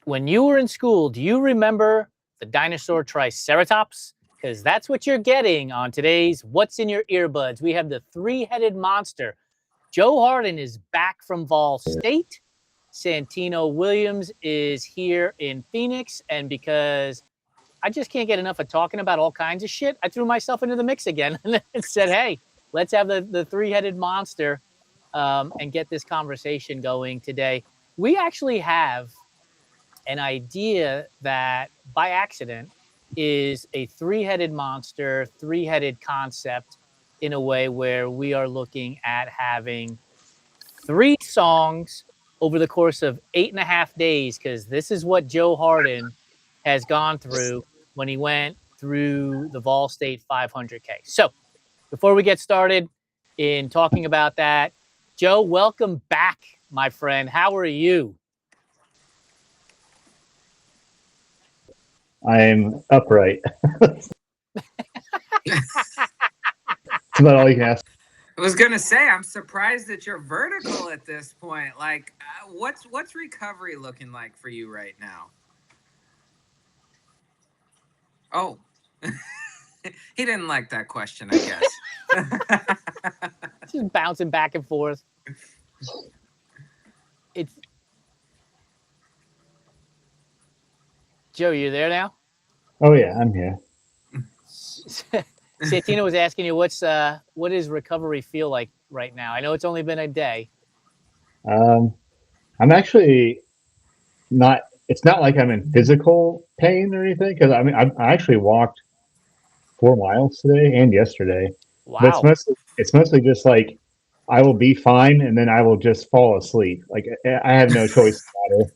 when you were in school, do you remember the dinosaur Triceratops? Because that's what you're getting on today's What's in Your Earbuds. We have the three-headed monster. Joe Hardin is back from Vol State. Santino Williams is here in Phoenix. And because I just can't get enough of talking about all kinds of shit, I threw myself into the mix again and said, hey, let's have the three-headed monster and get this conversation going today. We actually have an idea that by accident is a three-headed monster, three-headed concept in a way where we are looking at having 3 songs over the course of 8.5 days, because this is what Joe Hardin has gone through when he went through the Vol State 500K. So before we get started in talking about that, Joe, welcome back, my friend. How are you? I'm upright. That's about all you can ask. I was gonna say, I'm surprised that you're vertical at this point. Like, what's recovery looking like for you right now? Oh, he didn't like that question, I guess. Just bouncing back and forth. It's Joe, you there now? Oh yeah, I'm here. Santino was asking you what does recovery feel like right now? I know it's only been a day. I'm actually not. It's not like I'm in physical pain or anything, because I mean I actually walked 4 miles today and yesterday. Wow. But it's mostly just like I will be fine and then I will just fall asleep. Like I have no choice about it.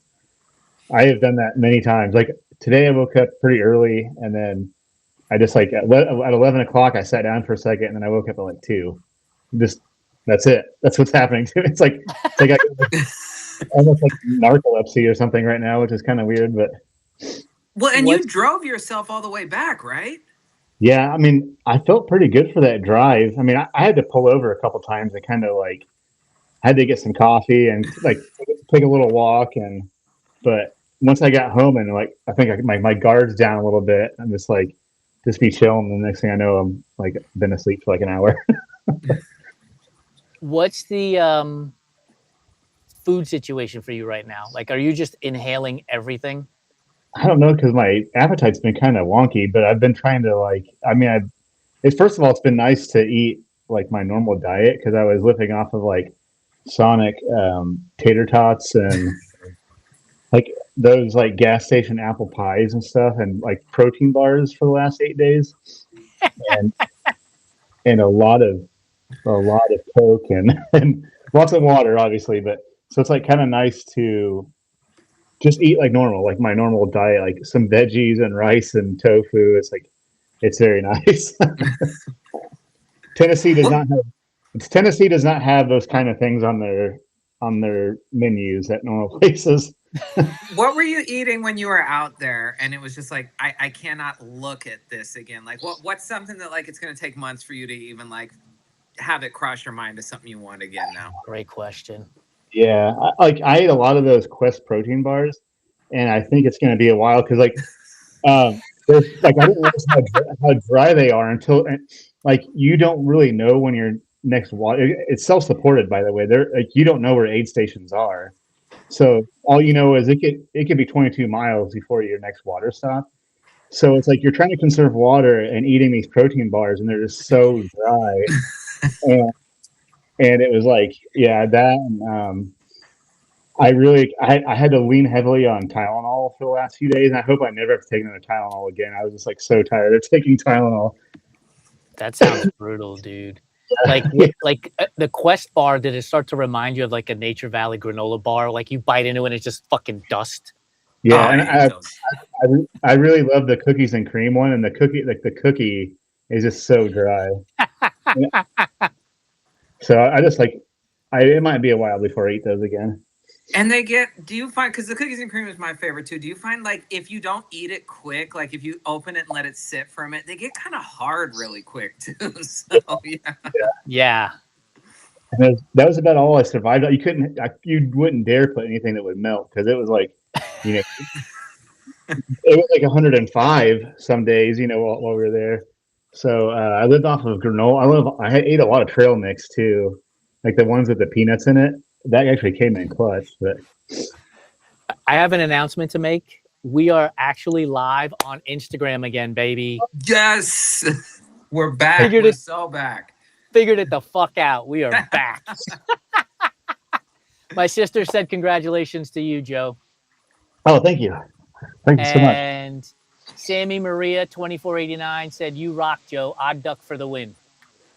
I have done that many times. Like today I woke up pretty early and then I just like at 11 o'clock I sat down for a second and then I woke up at like 2. Just that's it. That's what's happening to me. It's like I almost like narcolepsy or something right now, which is kind of weird. But well, and you drove yourself all the way back, right? Yeah, I mean, I felt pretty good for that drive. I mean, I had to pull over a couple times and kind of like had to get some coffee and like take a little walk. But once I got home and like I think my guard's down a little bit, I'm just like just be chilling. And the next thing I know, I'm like been asleep for like an hour. What's the food situation for you right now? Like, are you just inhaling everything? I don't know, because my appetite's been kind of wonky, but I've been trying to like. I mean, first of all, it's been nice to eat like my normal diet because I was living off of like Sonic tater tots and like those like gas station apple pies and stuff, and like protein bars for the last 8 days, and a lot of Coke and lots of water, obviously. But so it's like kind of nice to just eat like normal, like my normal diet, like some veggies and rice and tofu. It's like it's very nice. Tennessee does not have those kind of things on their menus at normal places. What were you eating when you were out there and it was just like I cannot look at this again? Like what's something that like it's going to take months for you to even like have it cross your mind as something you want again now? Great question. Yeah, I ate a lot of those Quest protein bars, and I think it's going to be a while because like I didn't realize how dry they are until like you don't really know when your next water. It's self-supported, by the way. They're like you don't know where aid stations are, so all you know is it could be 22 miles before your next water stop. So it's like you're trying to conserve water and eating these protein bars, and they're just so dry. And it was like, yeah, that. I had to lean heavily on Tylenol for the last few days, and I hope I never have to take another Tylenol again. I was just like so tired of taking Tylenol. That sounds brutal, dude. Like the Quest bar, did it start to remind you of like a Nature Valley granola bar? Like you bite into it and it's just fucking dust. Yeah, and I really love the cookies and cream one, and the cookie is just so dry. So I just like, it might be a while before I eat those again. And do you find, because the cookies and cream is my favorite too, do you find like if you don't eat it quick, like if you open it and let it sit for a minute, they get kind of hard really quick too. So yeah. And that was about all I survived. You wouldn't dare put anything that would melt because it was like You know, it was like 105 some days, while we were there. So I lived off of granola. I ate a lot of trail mix too, like the ones with the peanuts in it. That actually came in clutch. But I have an announcement to make. We are actually live on Instagram again, baby. Yes, we're back. We're so back. Figured it the fuck out. We are back. My sister said congratulations to you, Joe. Oh, thank you. Thank you so much. And Sammy Maria 2489 said, "You rock, Joe. Odd duck for the win."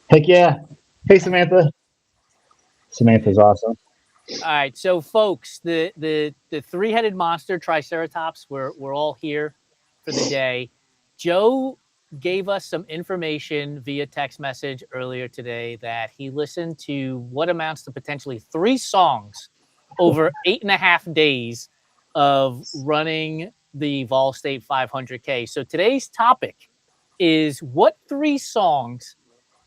Heck yeah. Hey, Samantha. Samantha's awesome. All right, so folks, the three-headed monster Triceratops, we're all here for the day. Joe gave us some information via text message earlier today that he listened to what amounts to potentially 3 songs over 8.5 days of running the Vol State 500K. So today's topic is, what 3 songs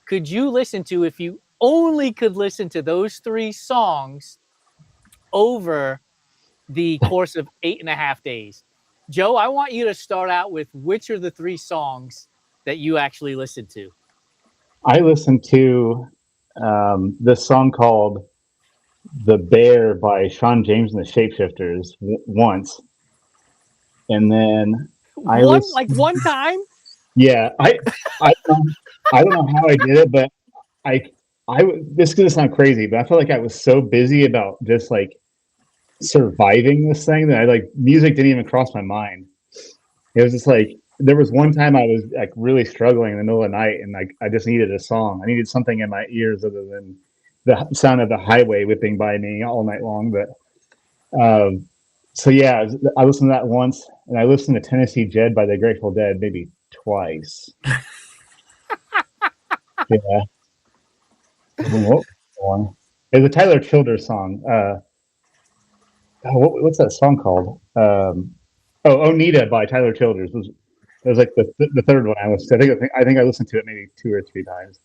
could you listen to if you only could listen to those 3 songs over the course of 8.5 days? Joe, I want you to start out with which are the 3 songs that you actually listened to. I listened to this song called "The Bear" by Sean James and the Shapeshifters once, and then one time. Yeah, I don't know how I did it, but this is gonna sound crazy, but I felt like I was so busy about just like surviving this thing that music didn't even cross my mind. It was just like, there was one time I was like really struggling in the middle of the night, and like I just needed a song. I needed something in my ears other than the sound of the highway whipping by me all night long. But so yeah, I listened to that once, and I listened to Tennessee Jed by the Grateful Dead maybe twice. Yeah. It's a Tyler Childers song. What's that song called? Onita by Tyler Childers was like the third one I listened to. I think I listened to it maybe 2 or 3 times.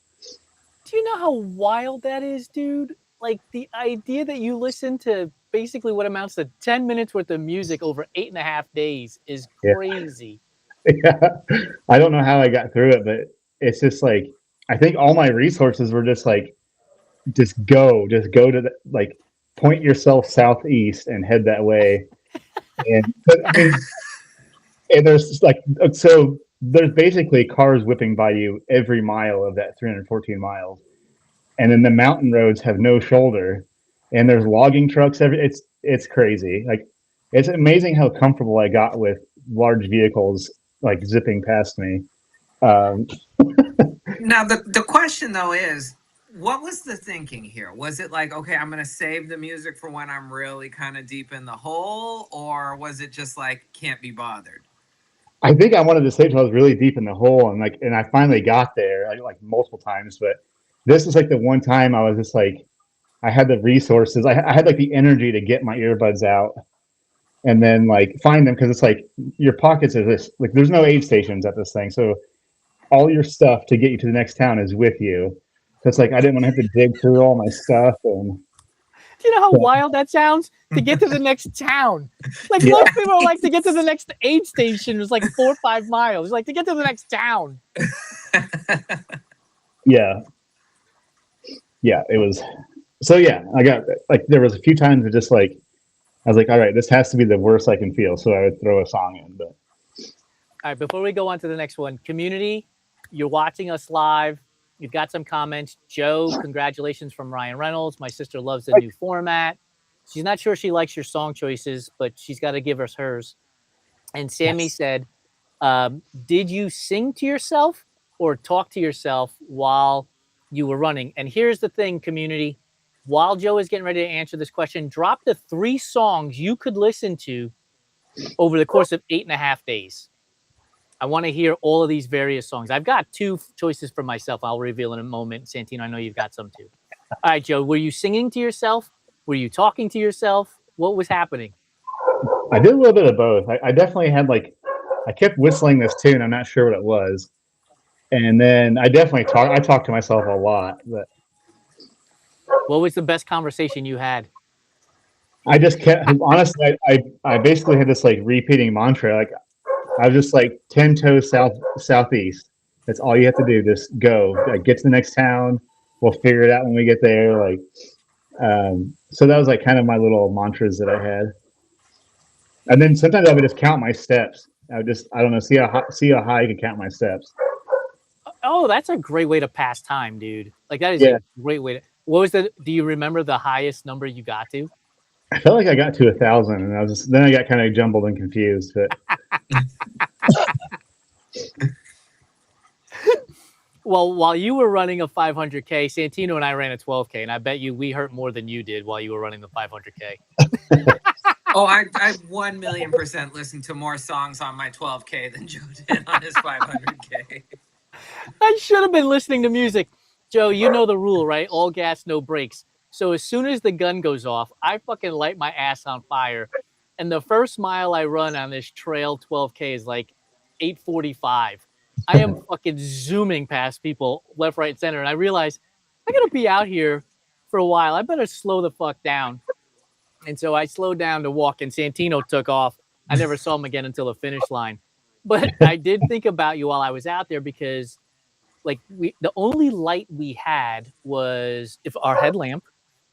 Do you know how wild that is, dude? Like, the idea that you listen to basically what amounts to 10 minutes worth of music over 8.5 days is crazy. Yeah. I don't know how I got through it, but it's just like, I think all my resources were just like, just go to the, like, point yourself southeast and head that way. And I mean, and there's like, so there's basically cars whipping by you every mile of that 314 miles. And then the mountain roads have no shoulder, and there's logging trucks it's crazy. Like, it's amazing how comfortable I got with large vehicles like zipping past me. Now the question though is, what was the thinking here? Was it like, okay, I'm going to save the music for when I'm really kind of deep in the hole, or was it just like, can't be bothered? I think I wanted to save till I was really deep in the hole, and I finally got there like multiple times, but this was like the one time I was just like, I had the resources. I had like the energy to get my earbuds out and then like find them, because it's like your pockets are this, like, there's no aid stations at this thing, so all your stuff to get you to the next town is with you. So it's like, I didn't want to have to dig through all my stuff. And do you know how wild that sounds? To get to the next town. Like, most people are like, to get to the next aid station was like 4 or 5 miles. Like, to get to the next town. Yeah, it was. So yeah, I got like, there was a few times that just like, I was like, all right, this has to be the worst I can feel. So I would throw a song in. But all right, before we go on to the next one, community, you're watching us live. You've got some comments. Joe, congratulations from Ryan Reynolds. My sister loves the new format. She's not sure she likes your song choices, but she's got to give us hers. And Sammy said, did you sing to yourself or talk to yourself while you were running? And here's the thing, community. While Joe is getting ready to answer this question, drop the 3 songs you could listen to over the course of 8.5 days. I want to hear all of these various songs. I've got 2 choices for myself. I'll reveal in a moment. Santino, I know you've got some too. All right, Joe, were you singing to yourself? Were you talking to yourself? What was happening? I did a little bit of both. I definitely had like, I kept whistling this tune. I'm not sure what it was. And then I definitely talked to myself a lot. But what was the best conversation you had? I just kept, honestly, I basically had this like repeating mantra. Like I was just like 10 toes southeast. That's all you have to do. Just go. Like, get to the next town. We'll figure it out when we get there. Like, so that was like kind of my little mantras that I had. And then sometimes I would just count my steps. I would just, I don't know, see how high I can count my steps. Oh, that's a great way to pass time, dude. Like that is Yeah. a great way to. What was the? Do you remember the highest number you got to? I felt like I got to 1,000, and then I got kind of jumbled and confused. But Well, while you were running a 500K, Santino and I ran a 12K, and I bet you we hurt more than you did while you were running the 500K. Oh, I 1,000,000% listened to more songs on my 12K than Joe did on his 500K. I should have been listening to music. Joe, you know the rule, right? All gas, no brakes. So as soon as the gun goes off, I fucking light my ass on fire. And the first mile I run on this trail 12K is like 8:45. I am fucking zooming past people left, right, center. And I realize I got to be out here for a while. I better slow the fuck down. And so I slowed down to walk, and Santino took off. I never saw him again until the finish line. But I did think about you while I was out there because like the only light we had was if our headlamp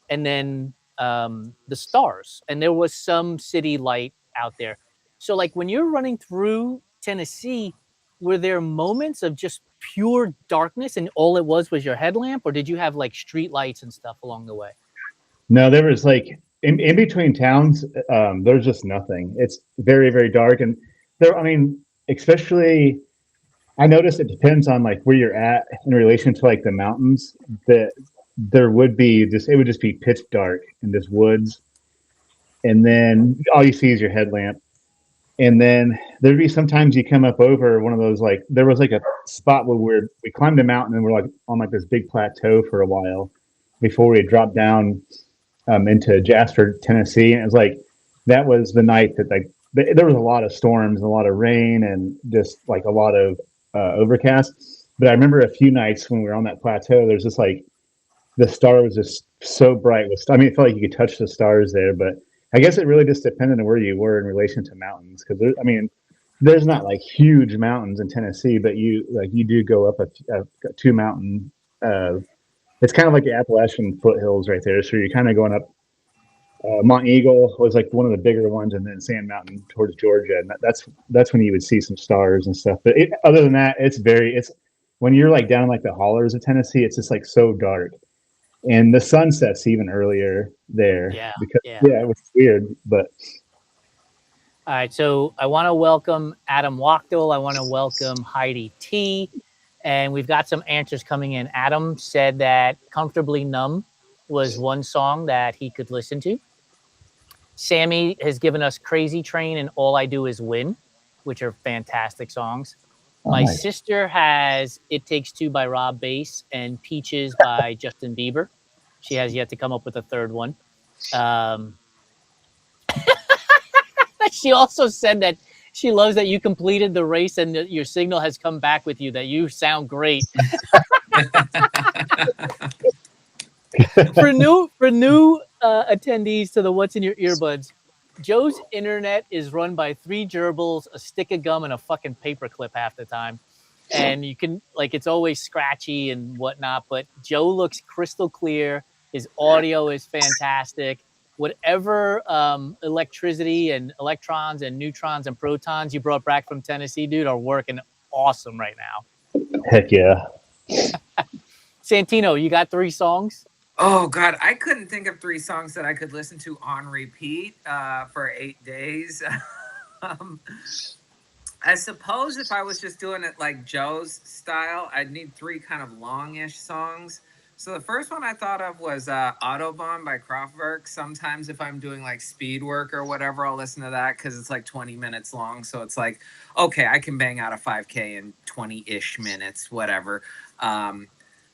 and then the stars, and there was some city light out there. So like when you're running through Tennessee, were there moments of just pure darkness and all it was your headlamp, or did you have like street lights and stuff along the way? no, there was like in between towns, there's just nothing. It's very, very dark. And there, I mean, especially, I noticed it depends on like where you're at in relation to like the mountains, that there would be just, it would just be pitch dark in this woods. And then all you see is your headlamp. And then there'd be sometimes you come up over one of those, like there was like a spot where we climbed a mountain and we're like on like this big plateau for a while before we dropped down into Jasper, Tennessee. And it was like, that was the night that like there was a lot of storms, a lot of rain, and just like a lot of overcast. But I remember a few nights when we were on that plateau, there's just like the star was just so bright. I mean, it felt like you could touch the stars there, but I guess it really just depended on where you were in relation to mountains. Because I mean, there's not like huge mountains in Tennessee, but you do go up a two mountain. It's kind of like the Appalachian foothills right there. So you're kind of going up. Mount Eagle was like one of the bigger ones, and then Sand Mountain towards Georgia, and that's when you would see some stars and stuff. But other than that, it's when you're like down in like the hollers of Tennessee, it's just like so dark, and the sun sets even earlier there. Yeah, because yeah. it was weird, but. All right, so I want to welcome Adam Wachtel. I want to welcome Heidi T. And we've got some answers coming in. Adam said that Comfortably Numb was one song that he could listen to. Sammy has given us Crazy Train and All I Do Is Win, which are fantastic songs. My Nice. sister has It Takes Two by Rob Bass and Peaches by Justin Bieber. She has yet to come up with a third one. She also said that she loves that you completed the race and that your signal has come back with you, that you sound great. For new attendees to the What's in Your Earbuds, Joe's internet is run by 3 gerbils, a stick of gum, and a fucking paperclip half the time. And you can, like, it's always scratchy and whatnot, but Joe looks crystal clear. His audio is fantastic. Whatever electricity and electrons and neutrons and protons you brought back from Tennessee, dude, are working awesome right now. Heck yeah. Santino, you got 3 songs? Oh God, I couldn't think of 3 songs that I could listen to on repeat for 8 days. I suppose if I was just doing it like Joe's style, I'd need 3 kind of longish songs. So the first one I thought of was Autobahn by Kraftwerk. Sometimes if I'm doing like speed work or whatever, I'll listen to that because it's like 20 minutes long. So it's like, okay, I can bang out a 5K in 20-ish minutes, whatever.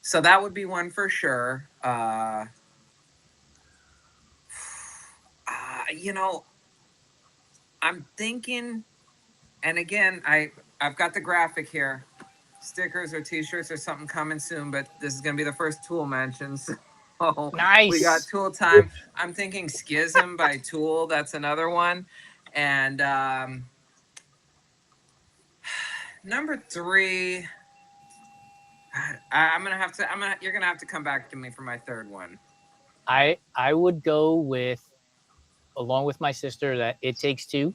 So that would be one for sure. I'm thinking, and again, I've got the graphic here. Stickers or t-shirts or something coming soon, but this is going to be the first Tool mention. So we got Nice. Tool time. I'm thinking Schism by Tool. That's another one. And number 3, I'm gonna have to. You're gonna have to come back to me for my third one. I would go with, along with my sister, that It Takes Two,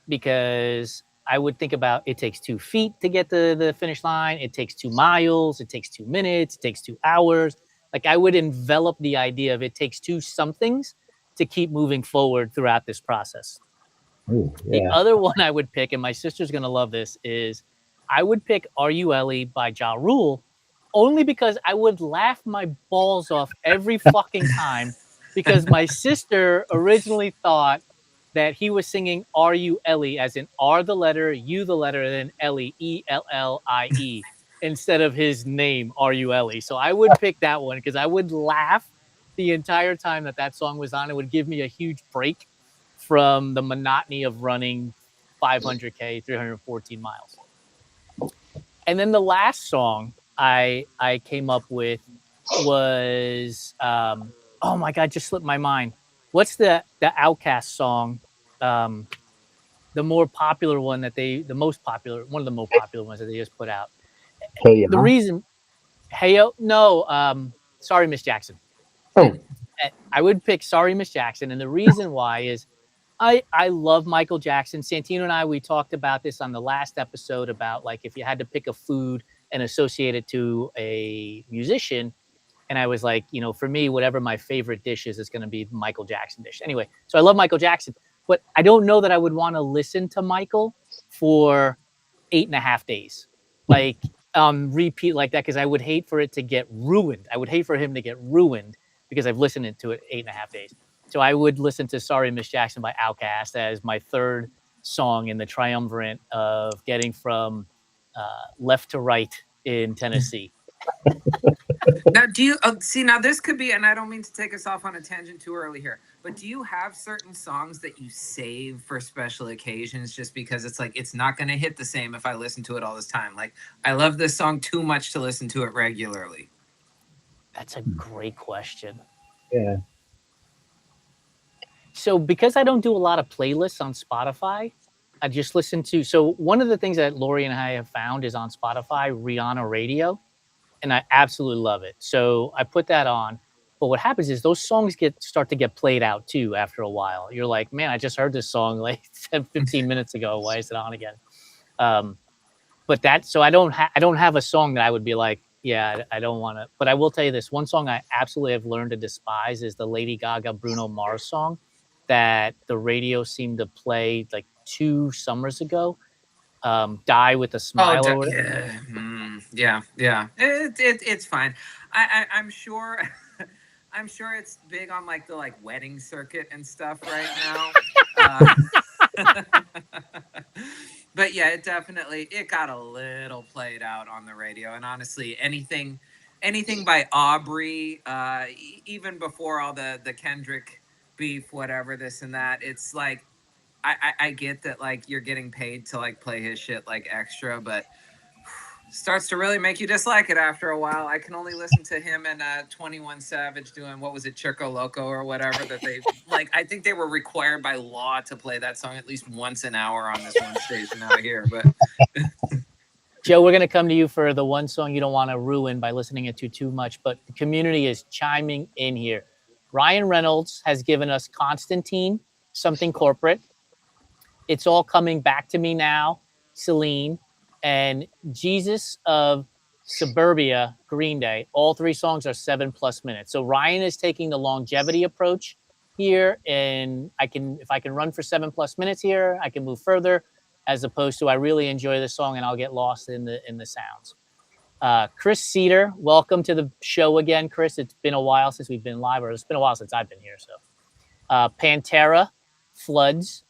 because I would think about it takes 2 feet to get to the finish line. It takes 2 miles. It takes 2 minutes. It takes 2 hours. Like, I would envelop the idea of it takes 2 somethings to keep moving forward throughout this process. Ooh, The yeah. other one I would pick, and my sister's going to love this, is I would pick Are You Ellie by Ja Rule, only because I would laugh my balls off every fucking time, because my sister originally thought that he was singing Are You Ellie, as in R the letter, U the letter, and then Ellie, Ellie, instead of his name, Are You Ellie. So I would pick that one because I would laugh the entire time that song was on. It would give me a huge break from the monotony of running 500K, 314 miles. And then the last song I came up with was, oh my God, just slipped my mind. What's the Outkast song? The more popular one one of the most popular ones that they just put out. Hey, The reason, Sorry, Miss Jackson. Oh. I would pick Sorry, Miss Jackson. And the reason why is I love Michael Jackson. Santino and I, we talked about this on the last episode about, like, if you had to pick a food and associate it to a musician. And I was like, for me, whatever my favorite dish is going to be the Michael Jackson dish. Anyway, so I love Michael Jackson, but I don't know that I would want to listen to Michael for 8.5 days, like repeat like that, because I would hate for it to get ruined. I would hate for him to get ruined because I've listened to it 8.5 days. So I would listen to Sorry, Miss Jackson by Outkast as my third song in the triumvirate of getting from left to right in Tennessee. Now, do you see? Now, this could be, and I don't mean to take us off on a tangent too early here, but do you have certain songs that you save for special occasions just because it's like it's not going to hit the same if I listen to it all this time? Like, I love this song too much to listen to it regularly. That's a great question. Yeah. So because I don't do a lot of playlists on Spotify, I just listen to. So one of the things that Lori and I have found is on Spotify, Rihanna Radio. And I absolutely love it. So I put that on. But what happens is those songs start to get played out too after a while. You're like, man, I just heard this song like 15 minutes ago. Why is it on again? But so I don't have a song that I would be like, yeah, I don't want to. But I will tell you this: one song I absolutely have learned to despise is the Lady Gaga Bruno Mars song that the radio seemed to play like 2 summers ago. Die with a Smile. Yeah. It's fine. I'm sure. I'm sure it's big on like the wedding circuit and stuff right now. But yeah, it got a little played out on the radio. And honestly, anything by Aubrey, even before all the Kendrick beef, whatever, this and that, it's like, I get that like you're getting paid to like play his shit like extra, but starts to really make you dislike it after a while. I can only listen to him and 21 Savage doing, what was it, Chico Loco or whatever, that they like. I think they were required by law to play that song at least once an hour on this one station out here. But Joe, we're going to come to you for the one song you don't want to ruin by listening it to too much, but the community is chiming in here. Ryan Reynolds has given us Constantine, Something Corporate. It's All Coming Back to Me Now, Celine, and Jesus of Suburbia, Green Day. All 3 songs are 7+ minutes. So Ryan is taking the longevity approach here, and if I can run for 7+ minutes here, I can move further, as opposed to I really enjoy the song and I'll get lost in the sounds. Chris Cedar, welcome to the show again, Chris. It's been a while since we've been live, or it's been a while since I've been here. So Pantera, Floods,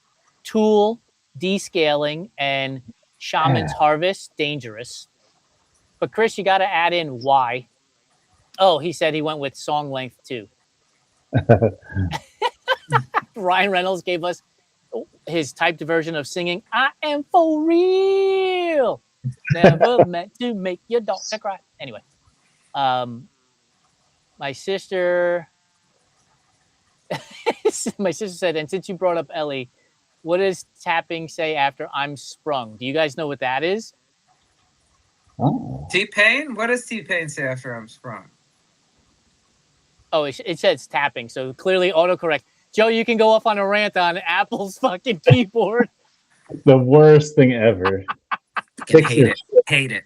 Tool, Descaling, and Shaman's Harvest, Dangerous. But Chris, you got to add in why. Oh, he said he went with song length too. Ryan Reynolds gave us his typed version of singing I Am For Real. Never meant to make your daughter cry. Anyway, My sister said, and since you brought up Ellie, what does tapping say after I'm sprung? Do you guys know what that is? Oh. T-Pain? What does T-Pain say after I'm sprung? Oh, it says tapping, so clearly autocorrect. Joe, you can go off on a rant on Apple's fucking keyboard. The worst thing ever. Hate it.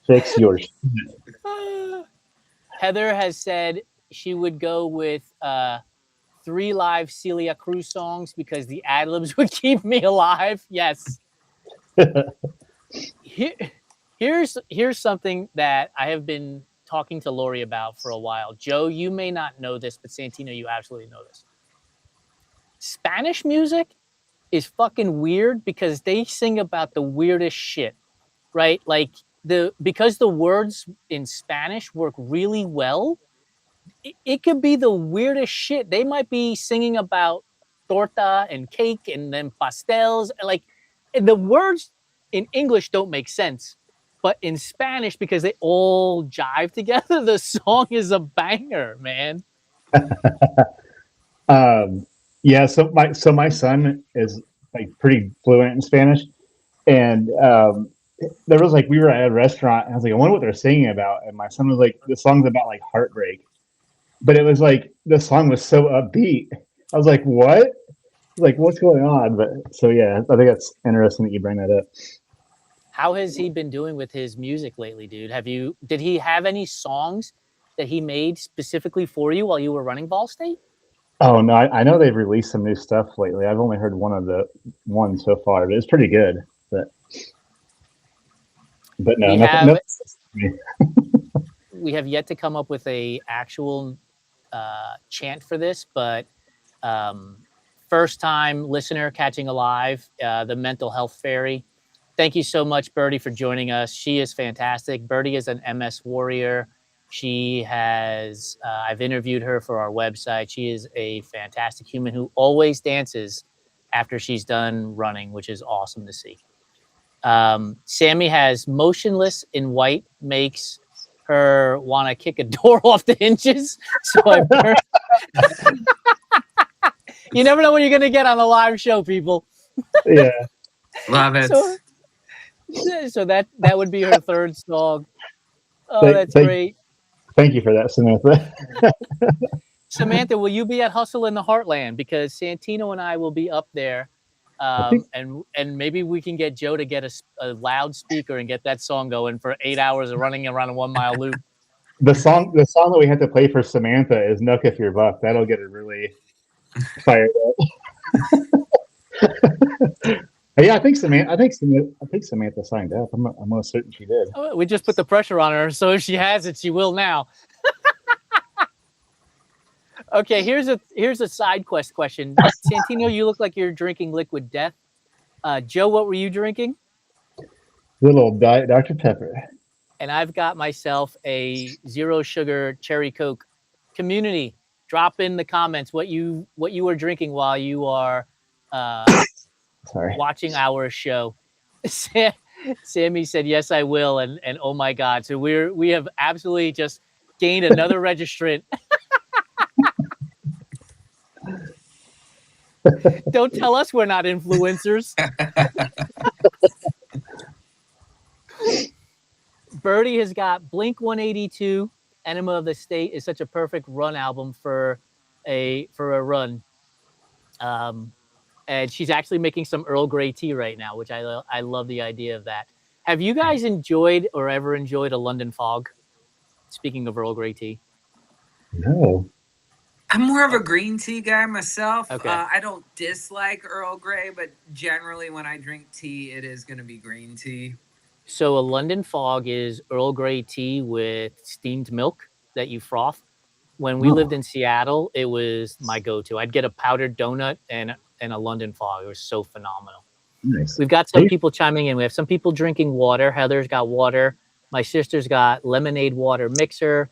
Fix your shit. Heather has said she would go with 3 live Celia Cruz songs because the ad-libs would keep me alive. Yes. Here's something that I have been talking to Lori about for a while. Joe, you may not know this, but Santino, you absolutely know this. Spanish music is fucking weird because they sing about the weirdest shit, right? Like because the words in Spanish work really well, it could be the weirdest shit. They might be singing about torta and cake and then pastels. Like the words in English don't make sense. But in Spanish, because they all jive together, the song is a banger, man. Yeah, so my son is like pretty fluent in Spanish, and there was like we were at a restaurant, and I was like, I wonder what they're singing about, and my son was like, the song's about like heartbreak, but it was like the song was so upbeat. I was like, what? Like, what's going on? But so yeah, I think that's interesting that you bring that up. How has he been doing with his music lately, dude? Did he have any songs that he made specifically for you while you were running Ball State? Oh no, I know they've released some new stuff lately. I've only heard one so far, but it's pretty good. But no, we have yet to come up with a actual chant for this, but first time listener catching alive, the mental health fairy. Thank you so much, Birdie, for joining us. She is fantastic. Birdie is an MS warrior. She has, I've interviewed her for our website. She is a fantastic human who always dances after she's done running, which is awesome to see. Sammy has motionless in white makes her want to kick a door off the hinges. So you never know what you're going to get on a live show, people. Yeah. Love it. So that would be her third song. Oh, that's great. Thank you for that, Samantha. Samantha, will you be at Hustle in the Heartland? Because Santino and I will be up there. And maybe we can get Joe to get a loudspeaker and get that song going for 8 hours of running around a 1 mile loop. The song that we have to play for Samantha is "Nook If You're Buck." That'll get her really fired up. Yeah, I think Samantha signed up. I'm almost certain she did. Oh, we just put the pressure on her, so if she has it, she will now. Okay, here's a side quest question. Santino, you look like you're drinking Liquid Death. Joe, what were you drinking? Little Diet Dr. Pepper. And I've got myself a 0 sugar cherry Coke. Community, drop in the comments what you were drinking while you are watching our show. Sammy said, yes, I will. And oh my God. So we have absolutely just gained another registrant. Don't tell us we're not influencers. Birdie has got Blink 182. Enema of the State is such a perfect run album for a run. And she's actually making some Earl Grey tea right now, which I love the idea of that. Have you guys enjoyed or ever enjoyed a London Fog? Speaking of Earl Grey tea. No. I'm more of a green tea guy myself. Okay. I don't dislike Earl Grey, but generally when I drink tea, it is going to be green tea. So a London Fog is Earl Grey tea with steamed milk that you froth. When we lived in Seattle, it was my go-to. I'd get a powdered donut and a London Fog. It was so phenomenal. Nice. We've got some people chiming in. We have some people drinking water. Heather's got water. My sister's got lemonade water mixer.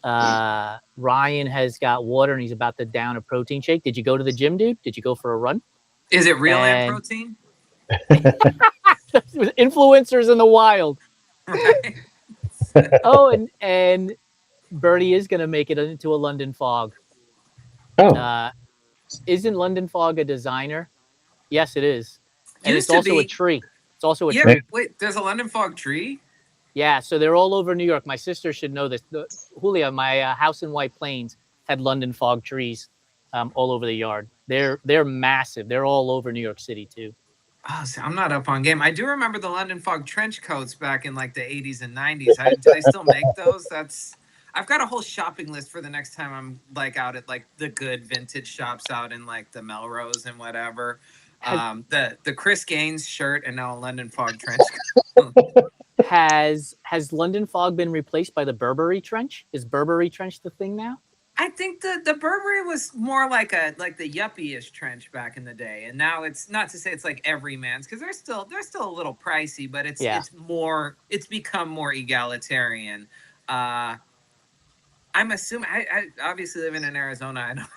Ryan has got water and he's about to down a protein shake. Did you go to the gym, dude? Did you go for a run? Is it real ant protein? Influencers in the wild. Right. Oh, and Birdie is going to make it into a London Fog. Oh, Isn't London Fog a designer? Yes, it is. And Used it's to also a be. tree. It's also a Yeah. tree. Wait, there's a London fog tree? Yeah, so they're all over New York. My sister should know this. Julia, my house in White Plains had London Fog trees all over the yard. They're massive. They're all over New York City too. Oh, see, I'm not up on game. I do remember the London fog trench coats back in like the 80s and 90s. Do they still make those? I've got a whole shopping list for the next time I'm like out at like the good vintage shops out in like the Melrose and whatever. The Chris Gaines shirt and now a London fog trench coat. Has London Fog been replaced by the Burberry trench? Is Burberry trench the thing now? I think the Burberry was more like the yuppie-ish trench back in the day, and now it's not to say it's like every man's because they're still a little pricey, but it's become more egalitarian. I'm assuming I obviously living in Arizona,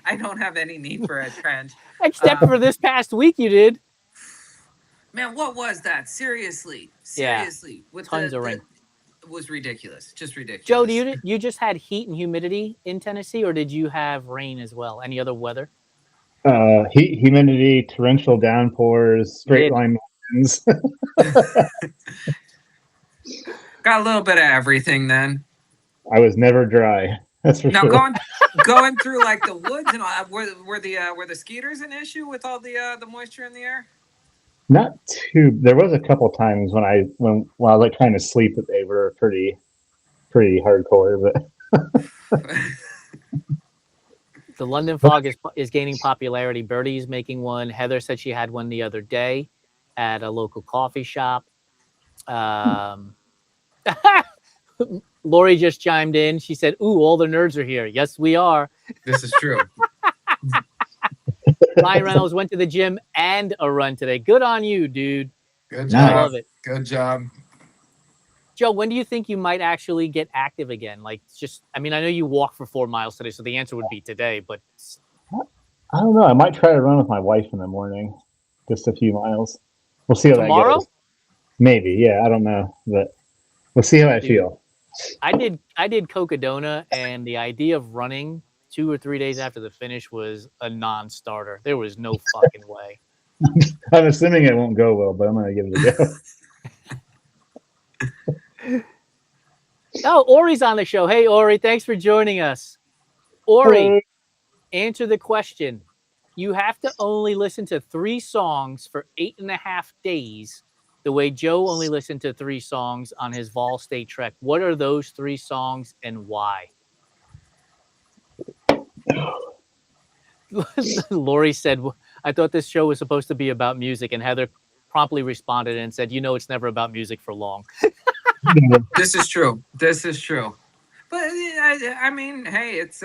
I don't have any need for a trench. Except for this past week, you did. Man, what was that? Seriously, with tons of rain. It was ridiculous, just ridiculous. Joe, do you just had heat and humidity in Tennessee, or did you have rain as well? Any other weather? Heat, humidity, torrential downpours, straight line winds. Got a little bit of everything then. I was never dry. That's for now sure. going through like the woods and all, were the skeeters an issue with all the moisture in the air? Not too. There was a couple times when I was like trying to sleep that they were pretty hardcore, but the London Fog is gaining popularity. Birdie's making one. Heather said she had one the other day at a local coffee shop. Lori just chimed in. She said, "Ooh, all the nerds are here." Yes, we are. This is true. Ryan Reynolds went to the gym and a run today. Good on you, dude. Good job. I love it. Good job. Joe, when do you think you might actually get active again? Like, I know you walked for 4 miles today, so the answer would be today, but I don't know. I might try to run with my wife in the morning, just a few miles. We'll see how tomorrow? that goes. Maybe, yeah. I don't know, but we'll see how I feel. I did Cocodona, and the idea of running 2 or 3 days after the finish was a non-starter. There was no fucking way. I'm assuming it won't go well, but I'm going to give it a go. Oh, Ori's on the show. Hey, Ori, thanks for joining us. Ori, Hello. Answer the question. You have to only listen to 3 songs for 8.5 days, the way Joe only listened to 3 songs on his Vol State trek. What are those 3 songs and why? Lori said, "I thought this show was supposed to be about music," and Heather promptly responded and said, it's never about music for long. This is true. This is true. But I mean, hey, it's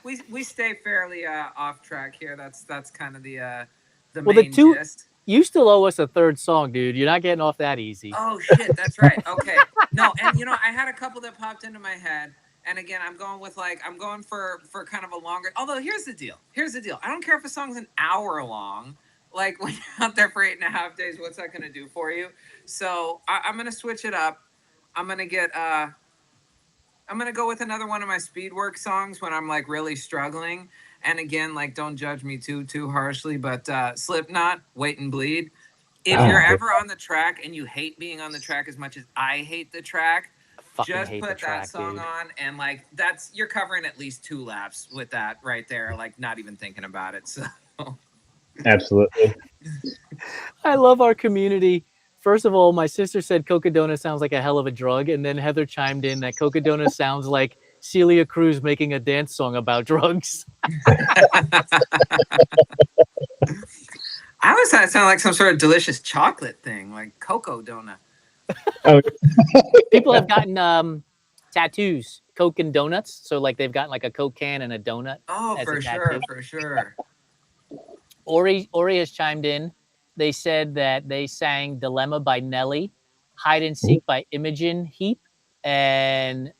we stay fairly off track here. That's kind of the main gist. You still owe us a 3rd song, dude. You're not getting off that easy. Oh shit, that's right. Okay. No, and I had a couple that popped into my head. And again, I'm going for kind of a longer. Although here's the deal. I don't care if a song's an hour long. Like when you're out there for 8.5 days, what's that going to do for you? So I'm going to switch it up. I'm going to go with another one of my Speedwork songs when I'm like really struggling. And again, like don't judge me too harshly, but Slipknot, Wait and Bleed. If you're ever on the track and you hate being on the track as much as I hate the track, just put that song on, and like you're covering at least 2 laps with that right there, like not even thinking about it. So absolutely. I love our community. First of all, my sister said Cocodona sounds like a hell of a drug, and then Heather chimed in that Cocodona sounds like Celia Cruz making a dance song about drugs. I always thought it sounded like some sort of delicious chocolate thing, like Cocoa Donut. Oh. People have gotten tattoos, Coke and donuts. So like they've gotten like a Coke can and a donut. Oh, for sure. Ori has chimed in. They said that they sang Dilemma by Nelly, Hide and Seek by Imogen Heap, and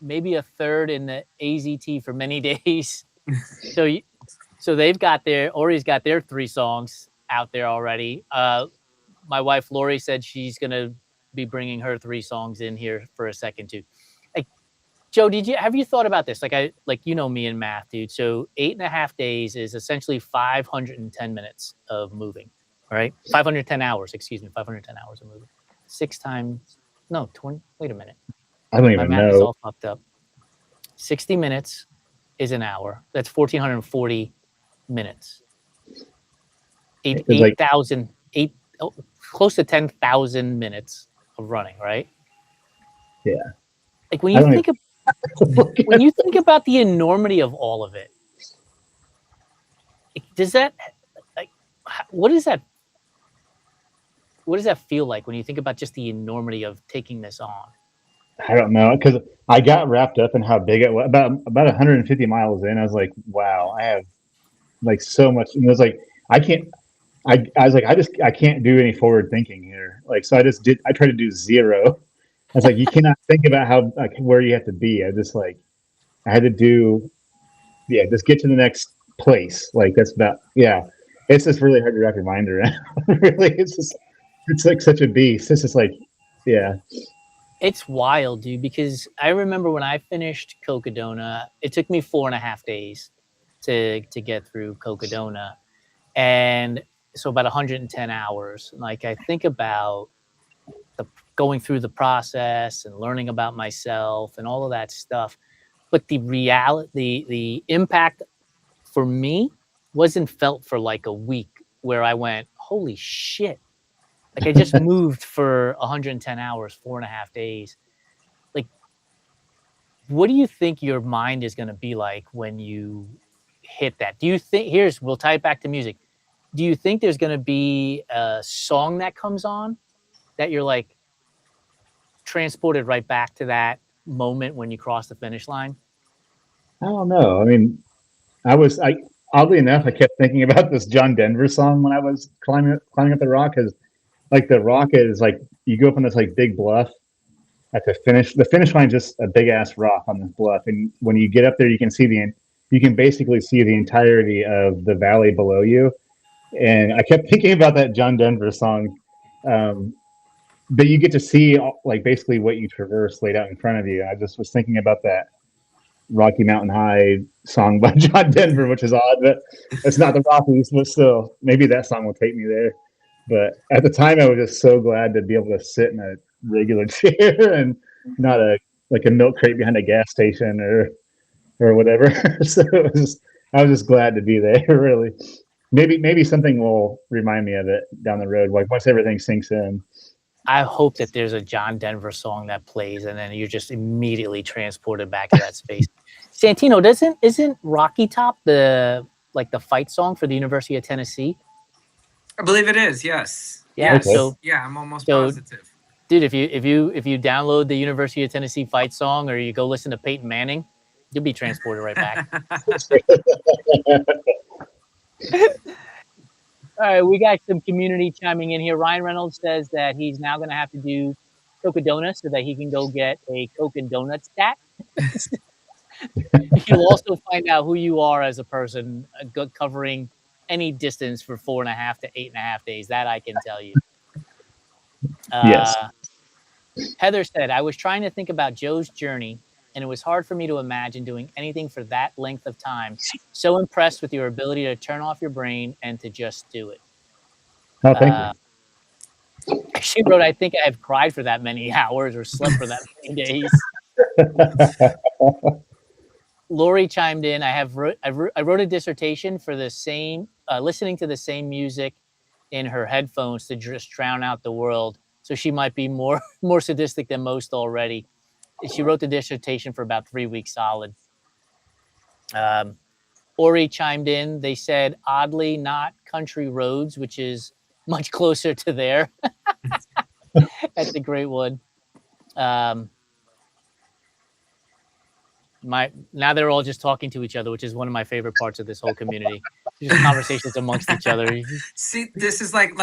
maybe a 3rd in the AZT for Many Days. So they've got Ori's got their 3 songs out there already. My wife Lori said she's gonna be bringing her 3 songs in here for a second too. Like, Joe, have you thought about this? Like you know me in math, dude. So 8.5 days is essentially 510 minutes of moving, right? 510 hours, excuse me, 510 hours of moving. 6 times, no, 20. Wait a minute. I don't My even math is know. all fucked up. 60 minutes is an hour. That's 1,440 minutes. It's like 8,000, close to 10,000 minutes of running, right? Yeah. Like when I you don't think of, when you think about the enormity of all of it, does that, like, what does that feel like when you think about just the enormity of taking this on? I don't know, because I got wrapped up in how big it was. About 150 miles in, I was like, wow, I have like so much. And it was like, I can't. I was like, I can't do any forward thinking here. Like, so I tried to do zero. I was like, you cannot think about how, like, where you have to be. I had to do, yeah, just get to the next place. Like, that's about, yeah. It's just really hard to wrap your mind around. Really, it's like such a beast. It's just like, yeah. It's wild, dude, because I remember when I finished Cocodona, it took me 4.5 days to get through Cocodona. And so about 110 hours. Like, I think about going through the process and learning about myself and all of that stuff. But the reality, the impact for me wasn't felt for like a week, where I went, holy shit. Like, I just moved for 110 hours, 4.5 days. Like, what do you think your mind is going to be like when you hit that? Do you think, we'll tie it back to music. Do you think there's going to be a song that comes on that you're like transported right back to that moment when you cross the finish line? I don't know. I mean, oddly enough, I kept thinking about this John Denver song when I was climbing up the rock, because like the rock is like, you go up on this like big bluff at the finish line, just a big ass rock on this bluff, and when you get up there, you can basically see the entirety of the valley below you. And I kept thinking about that John Denver song, but you get to see like basically what you traverse laid out in front of you. I just was thinking about that Rocky Mountain High song by John Denver, which is odd, but it's not the Rockies, but still, maybe that song will take me there. But at the time, I was just so glad to be able to sit in a regular chair and not a milk crate behind a gas station or whatever. So I was just glad to be there. Really, maybe something will remind me of it down the road, like once everything sinks in. I hope that there's a John Denver song that plays, and then you're just immediately transported back to that space. Santino, isn't Rocky Top the fight song for the University of Tennessee? I believe it is. Yes. Yeah. Yes. So yeah, I'm almost positive. Dude, if you download the University of Tennessee fight song, or you go listen to Peyton Manning, you'll be transported right back. All right, we got some community chiming in here. Ryan Reynolds says that he's now going to have to do Cocodona so that he can go get a Coke and Donut stat. You'll also find out who you are as a person, covering any distance for 4.5 to 8.5 days. That I can tell you. Yes. Heather said, I was trying to think about Joe's journey, and it was hard for me to imagine doing anything for that length of time. So impressed with your ability to turn off your brain and to just do it. Oh, thank you. She wrote, I think I've cried for that many hours or slept for that many days. Lori chimed in, I wrote a dissertation for the same, listening to the same music in her headphones to just drown out the world. So she might be more sadistic than most already. She wrote the dissertation for about 3 weeks solid. Ori chimed in. They said, oddly, not country roads, which is much closer to there. That's a great one. Now they're all just talking to each other, which is one of my favorite parts of this whole community. Just conversations amongst each other. See, this is like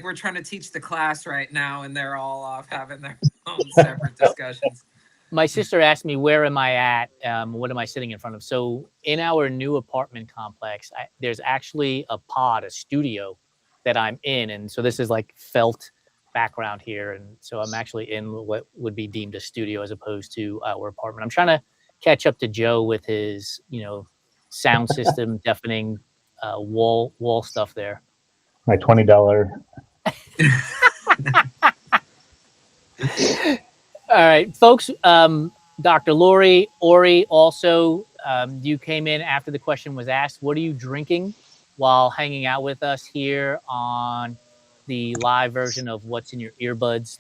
we're trying to teach the class right now, and they're all off having their own separate discussions. My sister asked me, where am I at? What am I sitting in front of? So in our new apartment complex, there's actually a studio that I'm in. And so this is like felt background here, and so I'm actually in what would be deemed a studio as opposed to our apartment. I'm trying to catch up to Joe with his, sound system, deafening wall stuff there. My $20. All right, folks. Dr. Lori, Ori, also, you came in after the question was asked. What are you drinking while hanging out with us here on the live version of What's in Your Earbuds?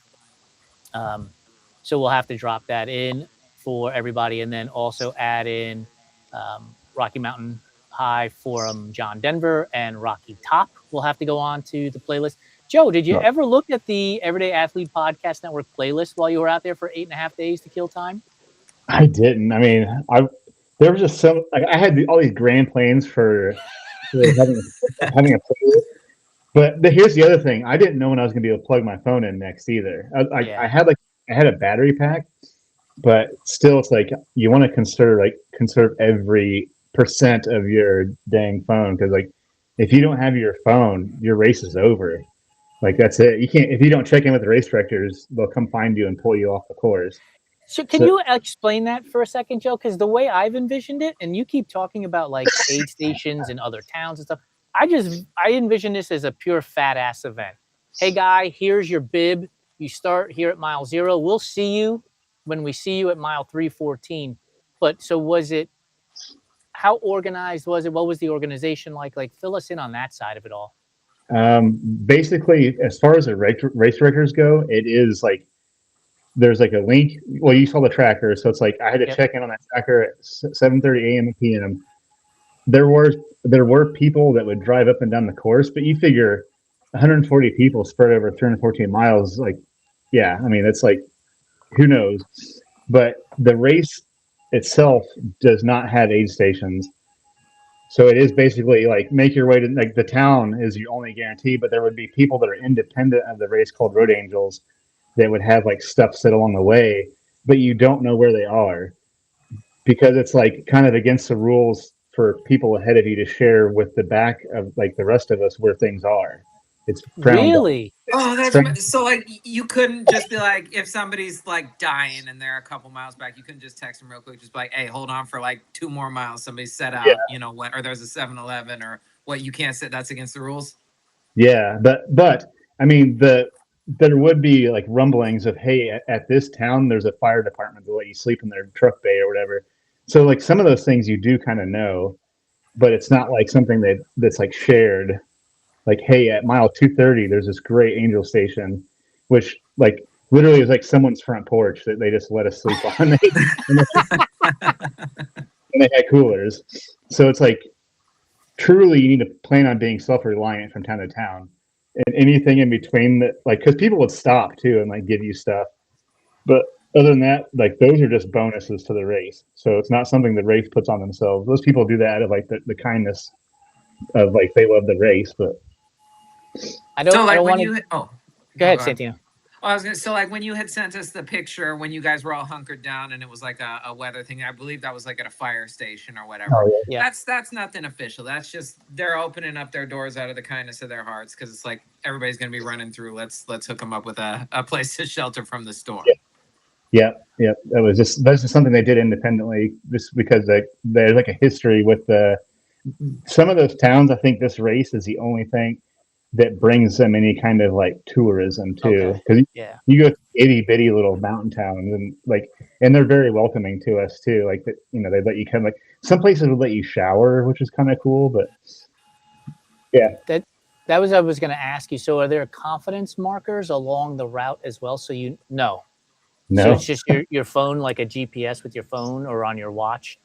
So we'll have to drop that in for everybody, and then also add in Rocky Mountain High Forum John Denver and Rocky Top. We'll have to go on to the playlist. Joe, did you ever look at the Everyday Athlete Podcast Network playlist while you were out there for 8.5 days to kill time? I didn't. I mean, there was just some. Like, I had all these grand plans for having a playlist. But here's the other thing: I didn't know when I was going to be able to plug my phone in next either. I had a battery pack, but still, it's like you want to conserve every % of your dang phone, because like if you don't have your phone, your race is over. Like that's it. You can't, if you don't check in with the race directors, they'll come find you and pull you off the course. So can you explain that for a second, Joe? Because the way I've envisioned it, and you keep talking about like aid stations in other towns and stuff, I envision this as a pure fat ass event. Hey guy, here's your bib. You start here at mile 0. We'll see you when we see you at mile 314. But so how organized was it? What was the organization like? Like, fill us in on that side of it all. Basically, as far as the race directors go, it is like there's like a link. Well, you saw the tracker, so it's like I had to check in on that tracker at 7:30 a.m. and p.m. There were people that would drive up and down the course, but you figure 140 people spread over 314 miles. Like, yeah, I mean, it's like, who knows? But the race itself does not have aid stations. So it is basically like make your way to, like, the town is your only guarantee, but there would be people that are independent of the race called road angels that would have like stuff set along the way, but you don't know where they are because it's like kind of against the rules for people ahead of you to share with the back of like the rest of us where things are. It's really. Oh, that's so like you couldn't just be like, if somebody's like dying and they're a couple miles back, you couldn't just text them real quick, just be like, hey, hold on for like 2 more miles. Somebody's set out, what, or there's a 7-Eleven or what, you can't sit. That's against the rules. Yeah, but I mean there would be like rumblings of, hey, at this town there's a fire department to let you sleep in their truck bay or whatever. So like some of those things you do kind of know, but it's not like something that's like shared. Like, hey, at mile 230, there's this great angel station, which like literally is like someone's front porch that they just let us sleep on. And they had coolers. So it's like truly you need to plan on being self-reliant from town to town. And anything in between that, like, because people would stop too and like give you stuff. But other than that, like those are just bonuses to the race. So it's not something the race puts on themselves. Those people do that out of like the kindness of like they love the race, but I don't want to. Go ahead, Santino. I was gonna. So like when you had sent us the picture when you guys were all hunkered down and it was like a weather thing. I believe that was like at a fire station or whatever. Oh, yeah. That's nothing official. That's just they're opening up their doors out of the kindness of their hearts because it's like everybody's gonna be running through. Let's hook them up with a place to shelter from the storm. Yeah. That's just something they did independently, just because there's like a history with some of those towns. I think this race is the only thing that brings them any kind of like tourism too, because you go to itty bitty little mountain towns and they're very welcoming to us too. Like that, they let you come. Like some places would let you shower, which is kind of cool. But yeah, that was I was going to ask you. So are there confidence markers along the route as well? So no. So it's just your phone, like a GPS with your phone or on your watch.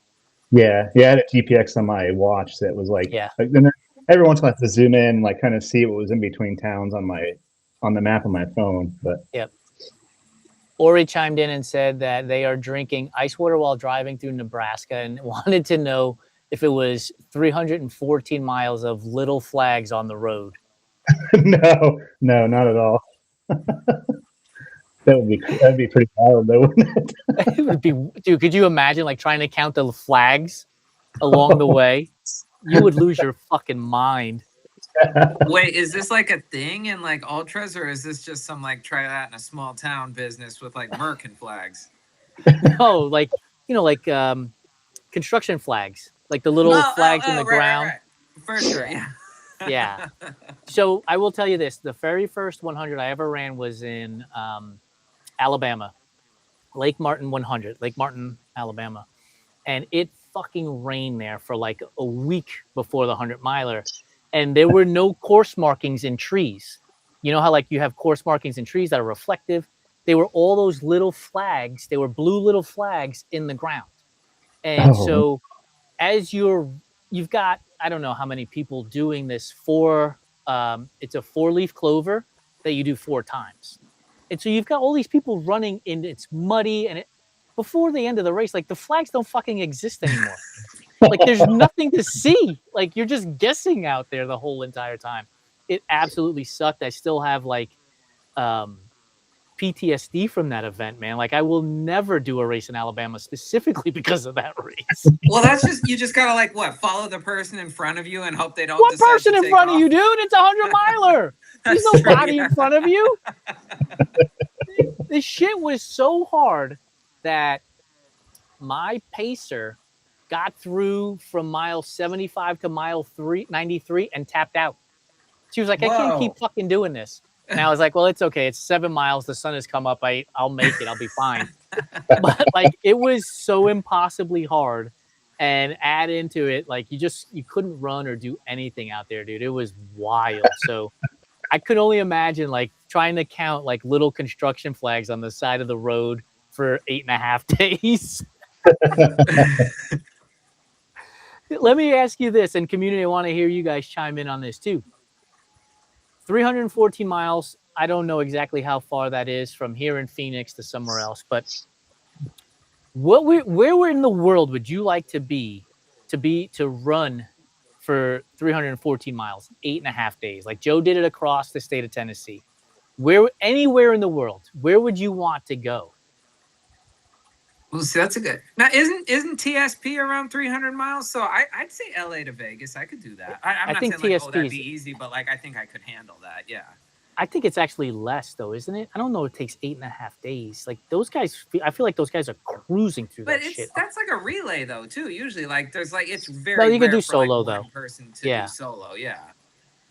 Yeah, I had a GPS on my watch that was like then every once in a while I have to zoom in and like kind of see what was in between towns on the map on my phone. But Ori chimed in and said that they are drinking ice water while driving through Nebraska and wanted to know if it was 314 miles of little flags on the road. No, not at all. That'd be pretty wild though, wouldn't it? It would be, dude. Could you imagine like trying to count the flags along the way? You would lose your fucking mind. Wait, is this like a thing in like ultras, or is this just some like try that in a small town business with like Merkin flags? No, like like construction flags, like the little flags in the ground. Right. For sure, Yeah, yeah. yeah. So I will tell you this: the very first 100 I ever ran was in Alabama, Lake Martin 100, Lake Martin, Alabama, and it fucking rained there for like a week before the 100-miler, and there were no course markings in trees. You know how like you have course markings in trees that are reflective? They were all those little flags. They were blue little flags in the ground. And so as you've got, I don't know how many people doing this for, it's a 4-leaf clover that you do 4 times. And so you've got all these people running and it's muddy and before the end of the race, like the flags don't fucking exist anymore. Like there's nothing to see. Like you're just guessing out there the whole entire time. It absolutely sucked. I still have like PTSD from that event, man. Like I will never do a race in Alabama specifically because of that race. Well, that's just you just gotta like what follow the person in front of you and hope they don't. What person in front off. of you, dude? It's a 100-miler. There's nobody in front of you. This shit was so hard that my pacer got through from mile 75 to mile 93 and tapped out. She was like, I can't keep fucking doing this. And I was like, well, it's okay. It's 7 miles. The sun has come up. I'll make it. I'll be fine. But like, it was so impossibly hard. And add into it, like you couldn't run or do anything out there, dude. It was wild. So I could only imagine like trying to count like little construction flags on the side of the road for 8.5 days. Let me ask you this, and community, I want to hear you guys chime in on this too. 314 miles. I don't know exactly how far that is from here in Phoenix to somewhere else, but where in the world would you like to run for 314 miles, 8.5 days? Like Joe did it across the state of Tennessee. Anywhere in the world, where would you want to go? Well, see, that's a good. Now, isn't TSP around 300 miles? So I'd say LA to Vegas. I could do that. I'm not think saying like, that'd TSP be easy, but like I think I could handle that. Yeah. I think it's actually less though, isn't it? I don't know. It takes 8.5 days. Like those guys, I feel like those guys are cruising through that shit. But that's like a relay though, too. Usually, like there's like it's very. No, you can rare do for, solo like, though. one person to do solo, yeah.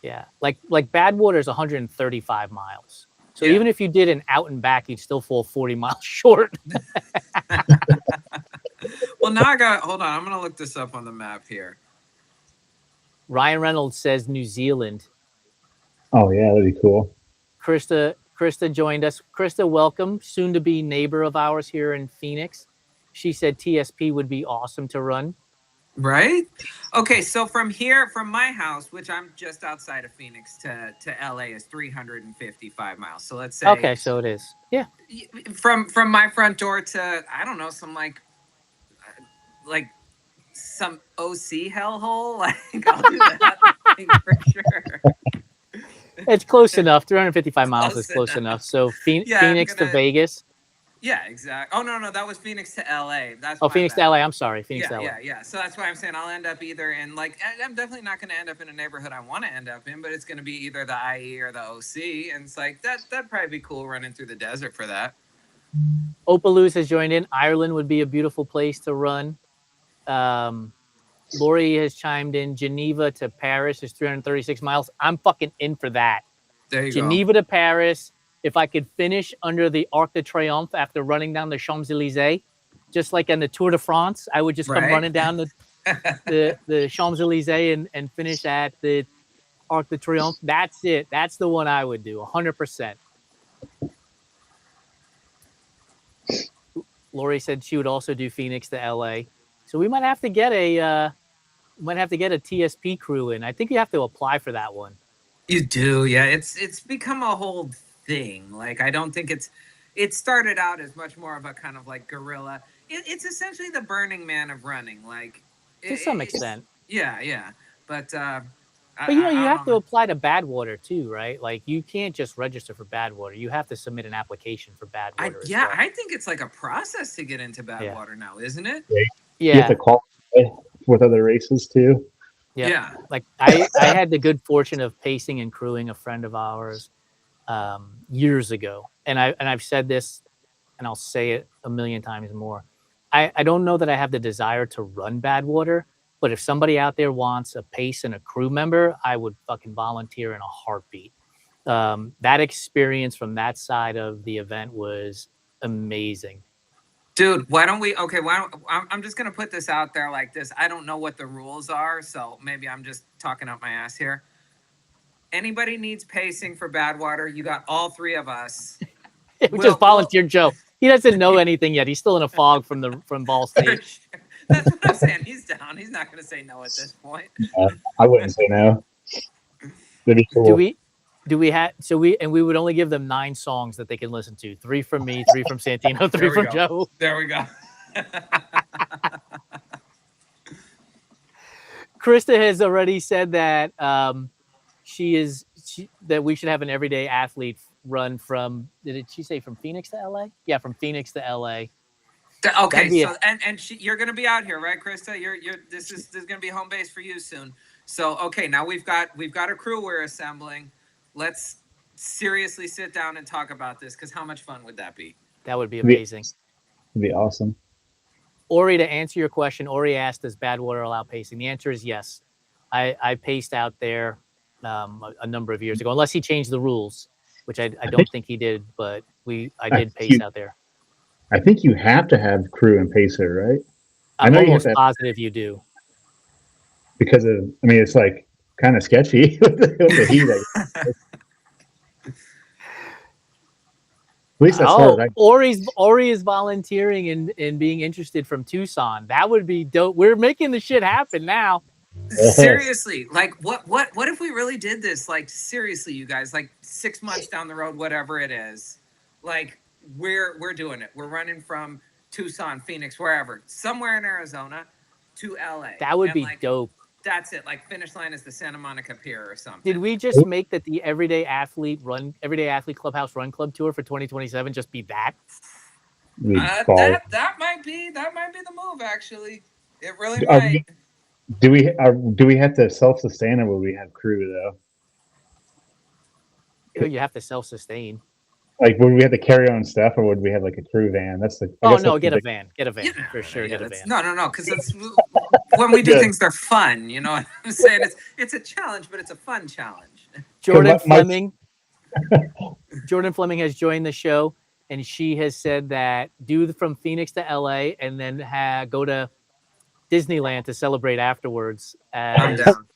Yeah, like Badwater is 135 miles. So even if you did an out and back, you'd still fall 40 miles short. Well, now hold on. I'm gonna look this up on the map here. Ryan Reynolds says New Zealand. Oh yeah, that'd be cool. Krista joined us. Krista, welcome. Soon to be neighbor of ours here in Phoenix. She said TSP would be awesome to run. Right? Okay, so from my house, which I'm just outside of Phoenix, to LA is 355 miles. So let's say. Okay, so it is. Yeah. From my front door to I don't know some like some OC hellhole. Like I'll do that thing for sure. It's close enough. 355 miles is close enough. So Phoenix to Vegas. Yeah, exactly. Oh no, that was Phoenix to LA. That's Phoenix to LA. I'm sorry, Phoenix to LA. Yeah. So that's why I'm saying I'll end up either in like I'm definitely not going to end up in a neighborhood I want to end up in, but it's going to be either the IE or the OC, and it's like that'd probably be cool running through the desert for that. Opaluz has joined in. Ireland would be a beautiful place to run. Lori has chimed in. Geneva to Paris is 336 miles. I'm fucking in for that. There you Geneva to Paris. If I could finish under the Arc de Triomphe after running down the Champs-Élysées, just like in the Tour de France, I would just come running down the Champs-Élysées and finish at the Arc de Triomphe. That's it. That's the one I would do, 100%. Lori said she would also do Phoenix to LA. So we might have to get a TSP crew in. I think you have to apply for that one. You do, yeah. It's become a whole thing. Like I don't think it started out as much more of a kind of like guerrilla. It's essentially the Burning Man of running, like to some extent. Yeah. But you have to apply to Badwater too, right? Like you can't just register for Badwater. You have to submit an application for Badwater. I think it's like a process to get into Badwater now, isn't it? Yeah. You have to qualify with other races too. Yep. Yeah. Like I had the good fortune of pacing and crewing a friend of ours years ago, and I've said this, and I'll say it a million times more. I don't know that I have the desire to run Badwater, but if somebody out there wants a pace and a crew member, I would fucking volunteer in a heartbeat. That experience from that side of the event was amazing. Dude, why don't we? Okay, I'm just gonna put this out there like this. I don't know what the rules are, so maybe I'm just talking up my ass here. Anybody needs pacing for Badwater? You got all three of us. We just volunteered Joe. He doesn't know anything yet. He's still in a fog from Ball State. That's what I'm saying. He's down. He's not gonna say no at this point. I wouldn't say no. That'd be cool. Do we have we would only give them 9 songs that they can listen to. 3 from me, 3 from Santino, 3 from Joe. There we go. Krista has already said that that we should have an everyday athlete run from. Did she say from Phoenix to LA? Yeah, from Phoenix to LA. Okay, so you're gonna be out here, right, Krista? This is gonna be home base for you soon. So okay, now we've got a crew we're assembling. Let's seriously sit down and talk about this, because how much fun would that be? That would be amazing. It'd be awesome. Ori, to answer your question, Ori asked, does Badwater allow pacing? The answer is yes. I paced out there a number of years ago, unless he changed the rules, which I don't think he did, but I did pace out there. I think you have to have crew and pacer, right? I'm almost positive you do. Because it's like kind of sketchy with the heat. At least that's hard. Ori is volunteering and being interested from Tucson. That would be dope. We're making the shit happen now. Seriously, like what if we really did this? Like seriously, you guys, like 6 months down the road, whatever it is, like we're doing it. We're running from Tucson, Phoenix, wherever, somewhere in Arizona to LA. That would be dope. That's it. Like finish line is the Santa Monica Pier or something. Did we just make that the Everyday Athlete Clubhouse Run Club tour for 2027 just be that? That might be the move. Actually, it really might. Do we have to self-sustain, or will we have crew though? You have to self-sustain. Like, would we have to carry our own stuff, or would we have like a crew van? Get a van. Get a van for sure. Get a van. No, because it's when we do things, they're fun. You know what I'm saying? It's a challenge, but it's a fun challenge. Jordan Fleming has joined the show, and she has said that do from Phoenix to LA, and then go to Disneyland to celebrate afterwards. I'm down.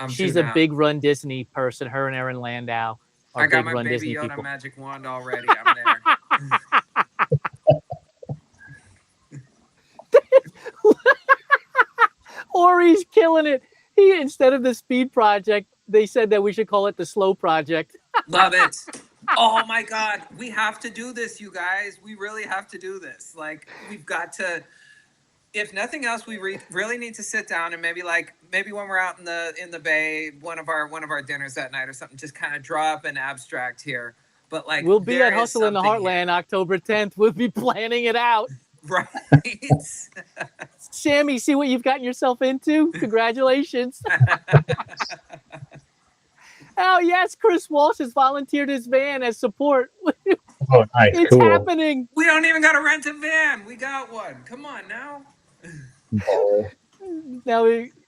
She's a big Run Disney person. Her and Aaron Landau. I got my Baby Disney Yoda people. Magic wand already. I'm there. Ori's killing it. Instead of the Speed Project, they said that we should call it the Slow Project. Love it. Oh my God, we have to do this, you guys. We really have to do this. Like, we've got to. If nothing else, we really need to sit down and maybe when we're out in the bay, one of our dinners that night or something, just kind of draw up an abstract here. But like, we'll be at Hustle in the Heartland October 10th. We'll be planning it out. Right. Sammy, see what you've gotten yourself into? Congratulations. Oh yes, Chris Walsh has volunteered his van as support. Oh, nice. It's happening. We don't even got to rent a van. We got one. Come on now. Now,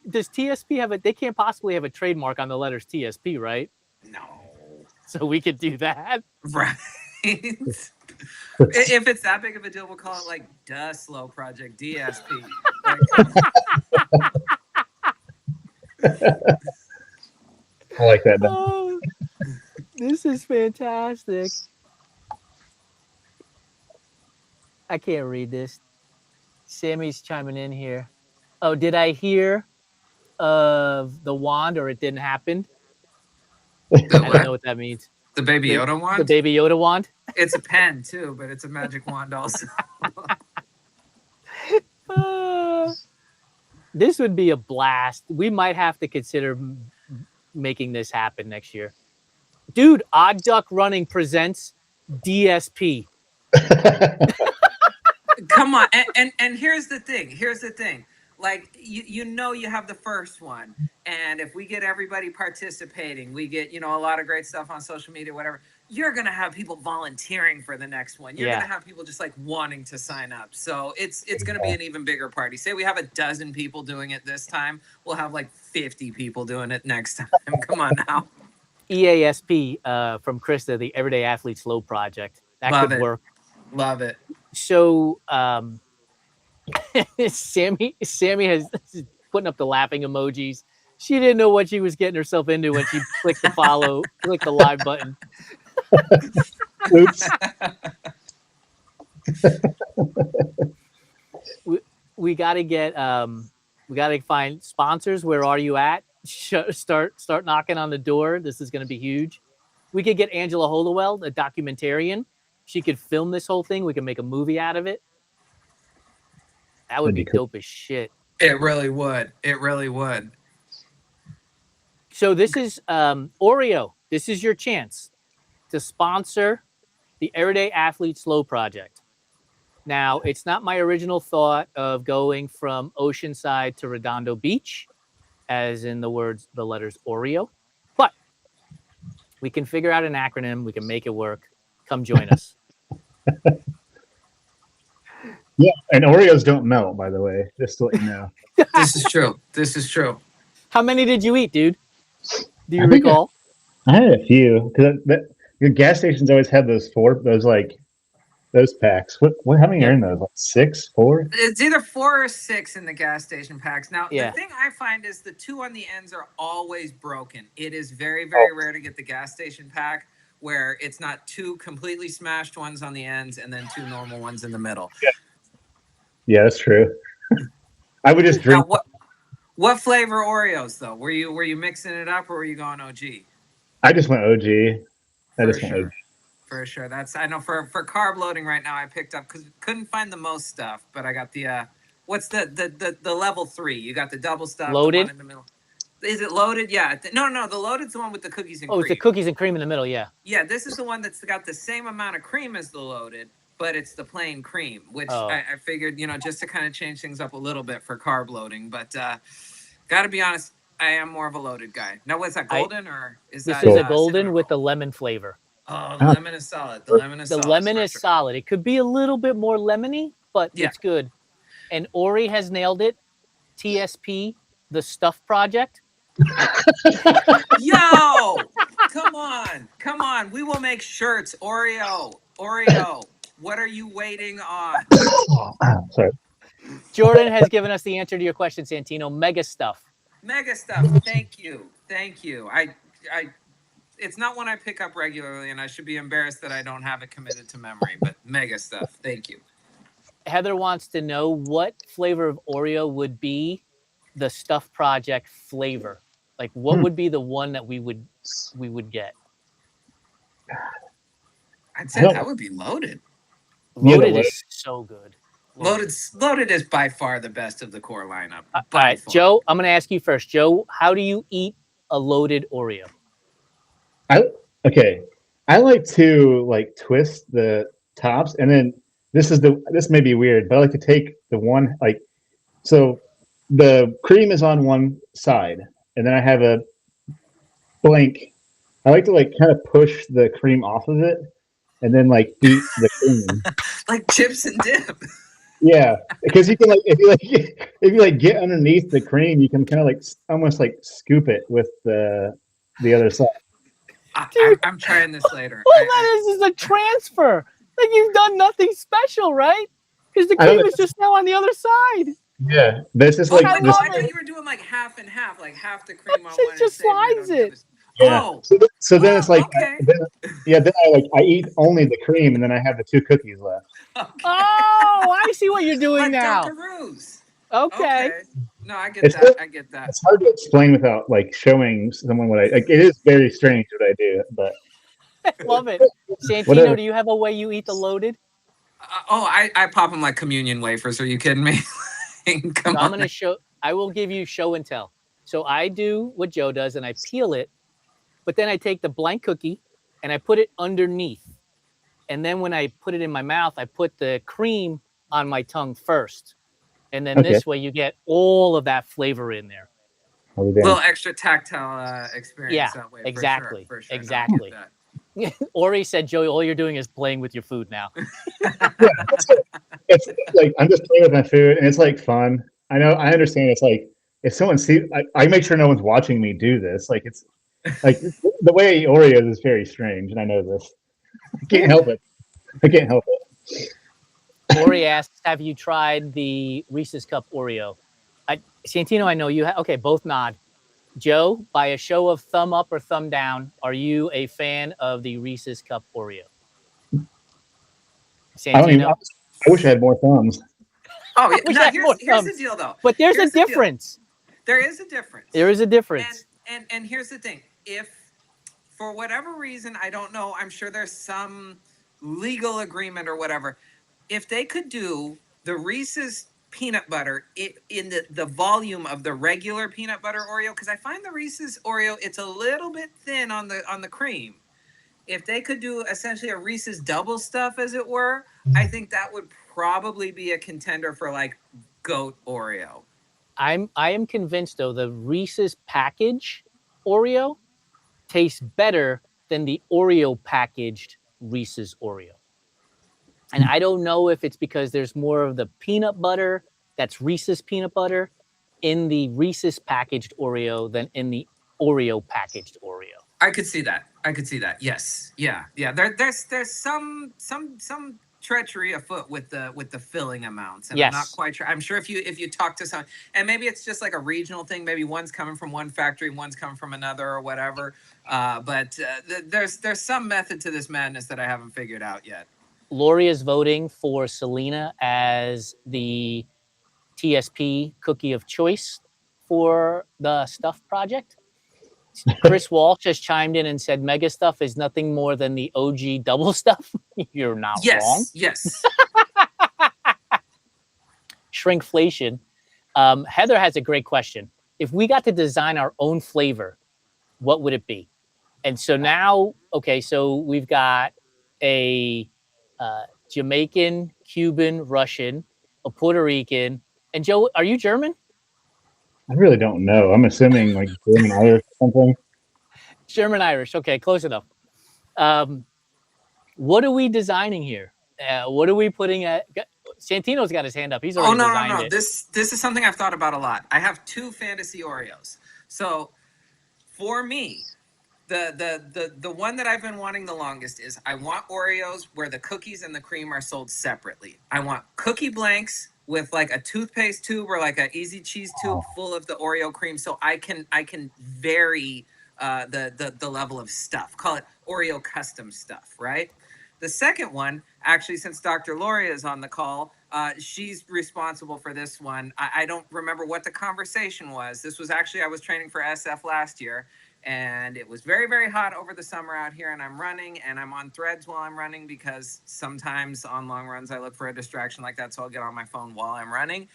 does TSP have they can't possibly have a trademark on the letters TSP, right? No. So we could do that. Right. If it's that big of a deal, we'll call it like the Slow Project, DSP. I like that. Oh, this is fantastic. I can't read this. Sammy's chiming in here. Oh, did I hear of the wand, or it didn't happen? I don't know what that means. The Baby Yoda wand? The Baby Yoda wand? It's a pen, too, but it's a magic wand also. This would be a blast. We might have to consider making this happen next year. Dude, Odd Duck Running presents DSP. Come on. And here's the thing. like you have the first one, and if we get everybody participating, we get a lot of great stuff on social media, whatever. You're gonna have people volunteering for the next one. You're gonna have people just like wanting to sign up. So it's gonna be an even bigger party. Say we have a dozen people doing it this time, we'll have like 50 people doing it next time. Come on now. EASP from Krista, the Everyday Athlete Slow Project. That Love could it. work. Love it. So Sammy has putting up the laughing emojis. She didn't know what she was getting herself into when she clicked the live button. Oops. we got to find sponsors. Where are you at? Start knocking on the door. This is going to be huge. We could get Angela Hollowell, a documentarian. She could film this whole thing. We can make a movie out of it. That would be dope as shit. It really would. It really would. So this is Oreo. This is your chance to sponsor the Everyday Athlete Slow Project. Now, it's not my original thought of going from Oceanside to Redondo Beach, as in the letters Oreo, but we can figure out an acronym. We can make it work. Come join us. Yeah, and Oreos don't melt, by the way, just to let you know. This is true. This is true. How many did you eat, dude? Do you recall? I had a few, because your gas stations always had those packs. What? How many are in those? Like 6, 4? It's either 4 or 6 in the gas station packs. Now, Yeah. The thing I find is the 2 on the ends are always broken. It is very, very rare to get the gas station pack where it's not 2 completely smashed ones on the ends and then 2 normal ones in the middle. Yeah, that's true. I would just drink. Now, what flavor Oreos though? Were you mixing it up or were you going OG? I just went OG. For sure. I know for carb loading right now I picked up because couldn't find the most stuff, but I got the what's the level 3? You got the double stuff, Loaded? the one in the middle. Is it loaded? Yeah. No, the loaded's the one with the cookies and cream. Oh, it's the cookies and cream in the middle, yeah. Yeah, this is the one that's got the same amount of cream as the loaded, but it's the plain cream, which I figured, just to kind of change things up a little bit for carb loading. But gotta be honest, I am more of a loaded guy. Now, what's that, golden or is that? This is a golden with the lemon flavor. Oh, the lemon is solid. The lemon is solid. It could be a little bit more lemony, but it's good. And Ori has nailed it. TSP, the Stuff Project. Yo, come on. We will make shirts. Oreo. What are you waiting on? Sorry. Jordan has given us the answer to your question, Santino. Mega Stuff. Thank you. It's not one I pick up regularly, and I should be embarrassed that I don't have it committed to memory, but Mega Stuff. Thank you. Heather wants to know what flavor of Oreo would be the Stuff Project flavor. Like, what would be the one that we would get? I'd say that would be loaded. Loaded is so good. Loaded is by far the best of the core lineup. All right, Joe, I'm going to ask you first. Joe, how do you eat a loaded Oreo? I like to twist the tops, and then this may be weird, but I like to take the one so the cream is on one side, and then I have a blank. I like to kind of push the cream off of it, and then eat the cream like chips and dip. Yeah, because you can if you get underneath the cream, you can kind of almost scoop it with the other side. I'm trying this later. All that is a transfer. Like, you've done nothing special, right? Because the cream is just now on the other side. Yeah, this is I thought you were doing half and half, half the cream on one. It just slides it. Yeah. Oh, so then it's okay. Then I eat only the cream, and then I have the 2 cookies left. Okay. Oh, I see what you're doing now. Dunkaroos. Okay. No, I get that. It's hard to explain without showing someone what I like. It is very strange what I do, but I love it. Santino, do you have a way you eat the loaded? I pop them like communion wafers. Are you kidding me? Come on. I will give you show and tell. So I do what Joe does, and I peel it, but then I take the blank cookie and I put it underneath. And then when I put it in my mouth, I put the cream on my tongue first. And then Okay. this way you get all of that flavor in there. I'll be A damned. little extra tactile experience Yeah, that way. exactly, For sure. exactly. No, Ori said, Joey, all you're doing is playing with your food now. Yeah, it's like I'm just playing with my food, and it's like fun. I know, I understand. It's like if someone sees, I make sure no one's watching me do this. Like it's like the way I eat Oreos is very strange, and I know this. I can't help it. I can't help it. Ori asks, have you tried the Reese's Cup Oreo? Santino, I know you have. Okay, both nod. Joe, by a show of thumb up or thumb down, are you a fan of the Reese's Cup Oreo? Santino? I wish I had more thumbs. Oh, yeah. Wish I No, had more here's the thumbs. deal, though. But there's Here's a the deal. difference. There is a difference. There is a difference. And here's the thing. If for whatever reason, I don't know, I'm sure there's some legal agreement or whatever. If they could do the Reese's peanut butter in the volume of the regular peanut butter Oreo, because I find the Reese's Oreo, it's a little bit thin on the cream. If they could do essentially a Reese's double stuff, as it were, I think that would probably be a contender for like GOAT Oreo. I am convinced though the Reese's package Oreo tastes better than the Oreo packaged Reese's Oreo. And I don't know if it's because there's more of the peanut butter that's Reese's peanut butter in the Reese's packaged Oreo than in the Oreo packaged Oreo. I could see that. Yes. Yeah. There's some treachery afoot with the filling amounts, and yes. I'm not quite sure. I'm sure if you talk to some, and maybe it's just like a regional thing. Maybe one's coming from one factory, one's coming from another, or whatever. But there's some method to this madness that I haven't figured out yet. Lori is voting for Selena as the TSP cookie of choice for the Stuff Project. Chris Walsh has chimed in and said Mega Stuff is nothing more than the OG double stuff. You're not wrong. Yes. Shrinkflation. Heather has a great question. If we got to design our own flavor, what would it be? And so now, okay, so we've got a Jamaican, Cuban, Russian, a Puerto Rican. And Joe, are you German? I really don't know. I'm assuming like German Irish or something. German Irish. Okay, close enough. What are we designing here? What are we putting at? Santino's got his hand up. He's already designed it. This is something I've thought about a lot. I have 2 fantasy Oreos. So for me, the one that I've been wanting the longest is I want Oreos where the cookies and the cream are sold separately. I want cookie blanks with like a toothpaste tube or like an easy cheese tube full of the Oreo cream, so I can vary the level of stuff. Call it Oreo custom stuff, right? The second one, actually, since Dr. Lori is on the call, she's responsible for this one. I don't remember what the conversation was. This was actually, I was training for SF last year, and it was very, very hot over the summer out here, and I'm running, and I'm on threads while I'm running because sometimes on long runs I look for a distraction like that, so I'll get on my phone while I'm running.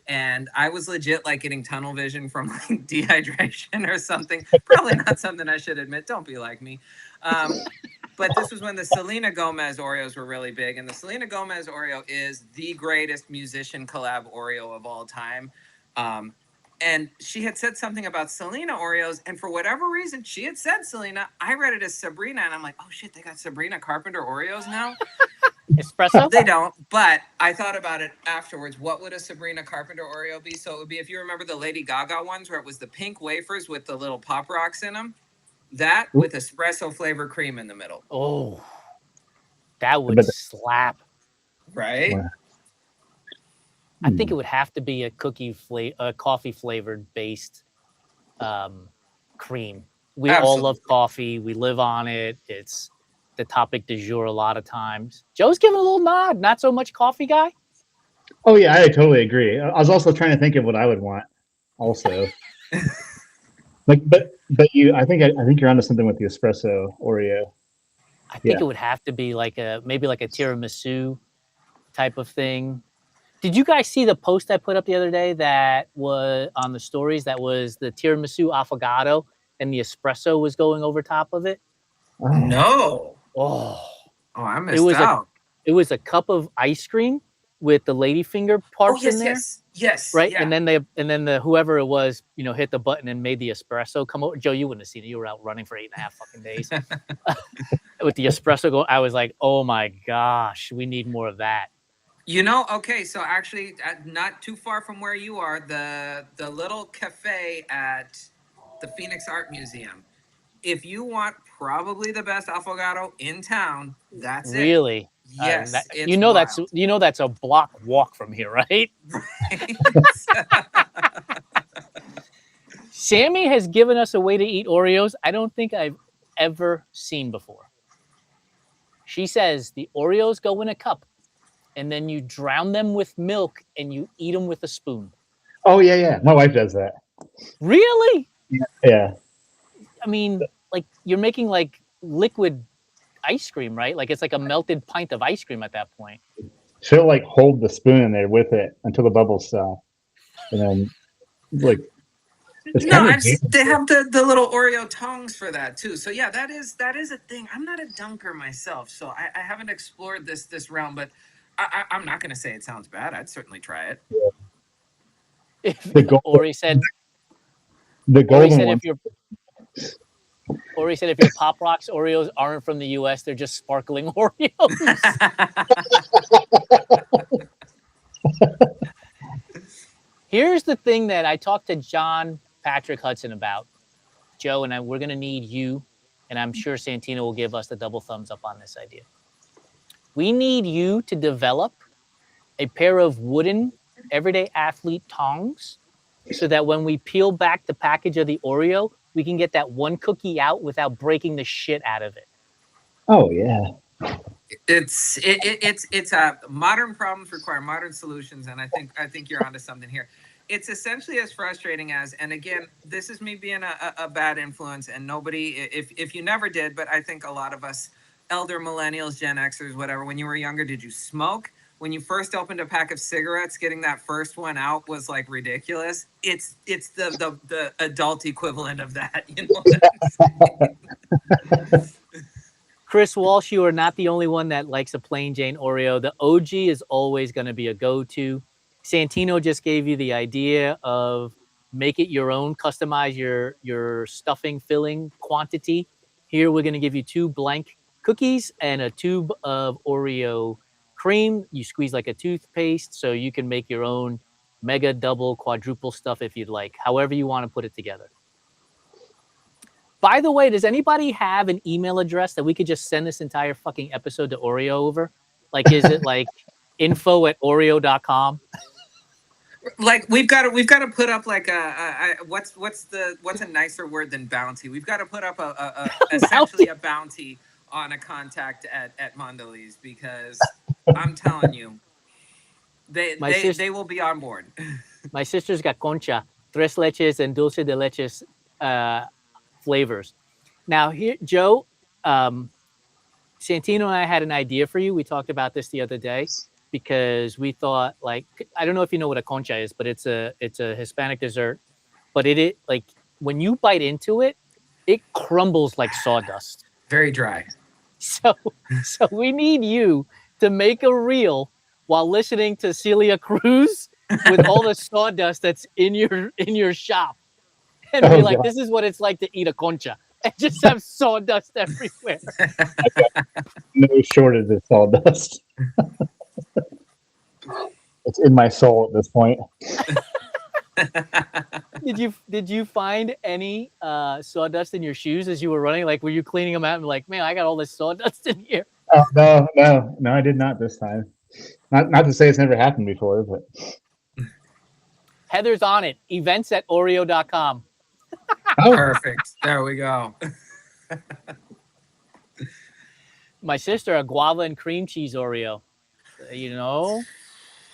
And I was legit like getting tunnel vision from like dehydration or something. Probably not something I should admit. Don't be like me. But this was when the Selena Gomez Oreos were really big. And the Selena Gomez Oreo is the greatest musician collab Oreo of all time. And she had said something about Selena Oreos. And for whatever reason, she had said Selena. I read it as Sabrina. And I'm like, oh, shit, they got Sabrina Carpenter Oreos now? Espresso? They don't, but I thought about it afterwards. What would a Sabrina Carpenter Oreo be? So it would be, if you remember the Lady Gaga ones where it was the pink wafers with the little Pop Rocks in them, that with espresso flavor cream in the middle. Oh, that would slap. Right? I think it would have to be a coffee flavored based cream. We all love coffee. We live on it. It's the topic du jour a lot of times. Joe's giving a little nod. Not so much coffee guy. Oh yeah, I totally agree. I was also trying to think of what I would want. Also, like, but you, I think you're onto something with the espresso Oreo. I think it would have to be like maybe like a tiramisu type of thing. Did you guys see the post I put up the other day that was on the stories? That was the tiramisu affogato and the espresso was going over top of it. No. Oh, I missed out. It was a cup of ice cream with the ladyfinger Oh parts yes, in there, yes, right? yeah. And then the whoever it was, hit the button and made the espresso come over. Joe, you wouldn't have seen it. You were out running for 8.5 fucking days with the espresso go. I was like, oh my gosh, we need more of that. Okay, so actually, not too far from where you are, the little cafe at the Phoenix Art Museum. If you want probably the best affogato in town, that's it. Really? Yes, it's wild. That's a block walk from here, right? Sammy has given us a way to eat Oreos I don't think I've ever seen before. She says the Oreos go in a cup, and then you drown them with milk and you eat them with a spoon. Oh yeah. My wife does that. Really? Yeah. I mean, like you're making like liquid ice cream, right? Like it's like a melted pint of ice cream at that point. She'll like hold the spoon in there with it until the bubbles stop, and then like it's No, kind of they have the little Oreo tongs for that too. So yeah, that is a thing. I'm not a dunker myself, so I haven't explored this realm, but I'm not going to say it sounds bad. I'd certainly try it. Ori said if your Pop Rocks Oreos aren't from the U.S., they're just sparkling Oreos. Here's the thing that I talked to John Patrick Hudson about. Joe and I, we're going to need you, and I'm sure Santino will give us the double thumbs up on this idea. We need you to develop a pair of wooden everyday athlete tongs so that when we peel back the package of the Oreo, we can get that one cookie out without breaking the shit out of it. Oh yeah. It's modern problems require modern solutions, and I think you're onto something here. It's essentially as frustrating as, and again, this is me being a bad influence, and nobody, if you never did, but I think a lot of us elder millennials, Gen Xers, whatever, when you were younger, did you smoke? When you first opened a pack of cigarettes, getting that first one out was like ridiculous. It's the adult equivalent of that. You know what I'm saying? Chris Walsh, you are not the only one that likes a plain Jane Oreo. The OG is always going to be a go-to. Santino just gave you the idea of make it your own, customize your stuffing filling quantity. Here we're going to give you 2 blank cookies and a tube of Oreo cream. You squeeze like a toothpaste, so you can make your own mega, double, quadruple stuff if you'd like, however you want to put it together. By the way, does anybody have an email address that we could just send this entire fucking episode to Oreo over? Like, is it like info@oreo.com? Like we've got to put up like what's a nicer word than bounty? We've got to put up a essentially a bounty on a contact at Mondelez, because I'm telling you, they will be on board. My sister's got concha, tres leches, and dulce de leches flavors. Now here, Joe, Santino and I had an idea for you. We talked about this the other day because we thought, like, I don't know if you know what a concha is, but it's a Hispanic dessert. But it like when you bite into it, it crumbles like sawdust. Very dry. So we need you to make a reel while listening to Celia Cruz with all the sawdust that's in your shop, and be like, this is what it's like to eat a concha, and just have sawdust everywhere. No shortage of sawdust. It's in my soul at this point. Did you find any sawdust in your shoes as you were running? Like, were you cleaning them out and like, man, I got all this sawdust in here? Oh, no, I did not this time. Not to say it's never happened before, but Heather's on it. Events@oreo.com. oh. Perfect. There we go. My sister, a guava and cream cheese Oreo.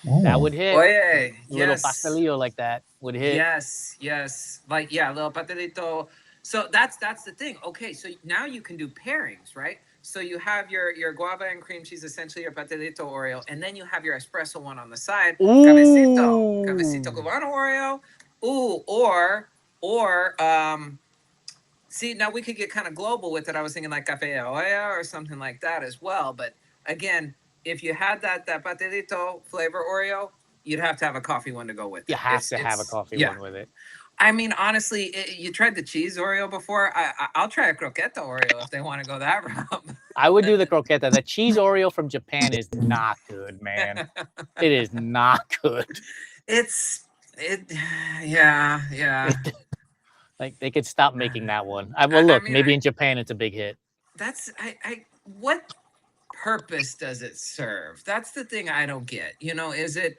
That would hit. Oye, a little pastelillo like that would hit. Yes. Like, yeah, a little pastelito. So that's the thing. Okay, so now you can do pairings, right? So you have your guava and cream cheese, essentially your pastelito Oreo, and then you have your espresso one on the side. Ooh. Cafecito Cubano Oreo. Ooh, or see, now we could get kind of global with it. I was thinking like Cafe Olla or something like that as well. But again, if you had that pastelito flavor Oreo, you'd have to have a coffee one to go with it. You have to have a coffee one with it. I mean, honestly, you tried the cheese Oreo before. I'll try a croqueta Oreo if they want to go that route. I would do the croqueta. The cheese Oreo from Japan is not good, man. It is not good. Yeah. Like they could stop making that one. Well, look, maybe in Japan it's a big hit. What purpose does it serve? That's the thing I don't get. You know, is it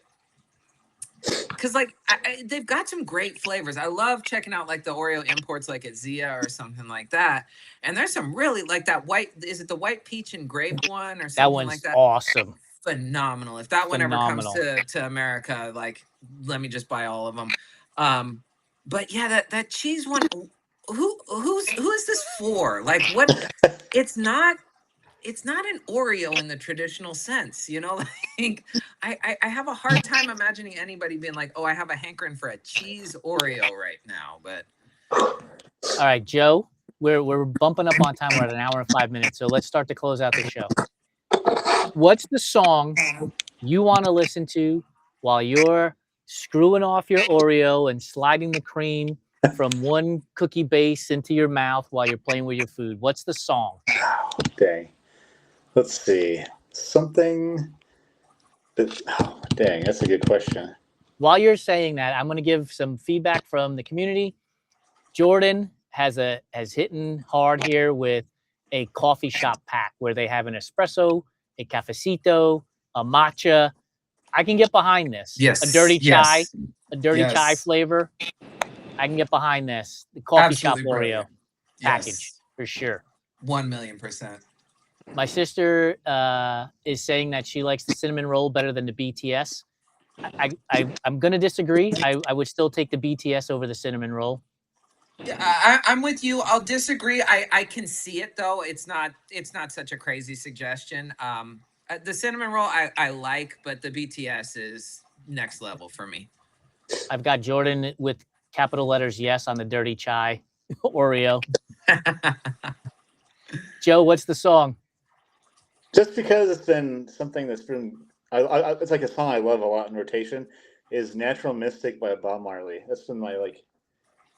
because like they've got some great flavors. I love checking out like the Oreo imports like at Zia or something like that. And there's some really like that white, is it the white peach and grape one or something like that? That one's awesome. Phenomenal. If that one ever comes to America, like let me just buy all of them. But yeah, that cheese one, who is this for? Like what? It's not an Oreo in the traditional sense, you know. Like I have a hard time imagining anybody being like, oh, I have a hankering for a cheese Oreo right now. But all right, Joe, we're bumping up on time. We're at 1 hour and 5 minutes, so let's start to close out the show. What's the song you want to listen to while you're screwing off your Oreo and sliding the cream from one cookie base into your mouth while you're playing with your food? What's the song? Oh, dang. Let's see. Something that, dang, that's a good question. While you're saying that, I'm going to give some feedback from the community. Jordan has hitting hard here with a coffee shop pack where they have an espresso, a cafecito, a matcha. I can get behind this. Yes. A dirty chai flavor. I can get behind this. The coffee shop Oreo package for sure. 1,000,000%. My sister is saying that she likes the cinnamon roll better than the BTS. I'm going to disagree. I would still take the BTS over the cinnamon roll. Yeah, I'm with you. I'll disagree. I can see it though. It's not such a crazy suggestion. The cinnamon roll I like, but the BTS is next level for me. I've got Jordan with capital letters yes on the dirty chai Oreo. Joe, what's the song? Just because it's been something that's been, it's like a song I love a lot in rotation, is Natural Mystic by Bob Marley. That's been my, like,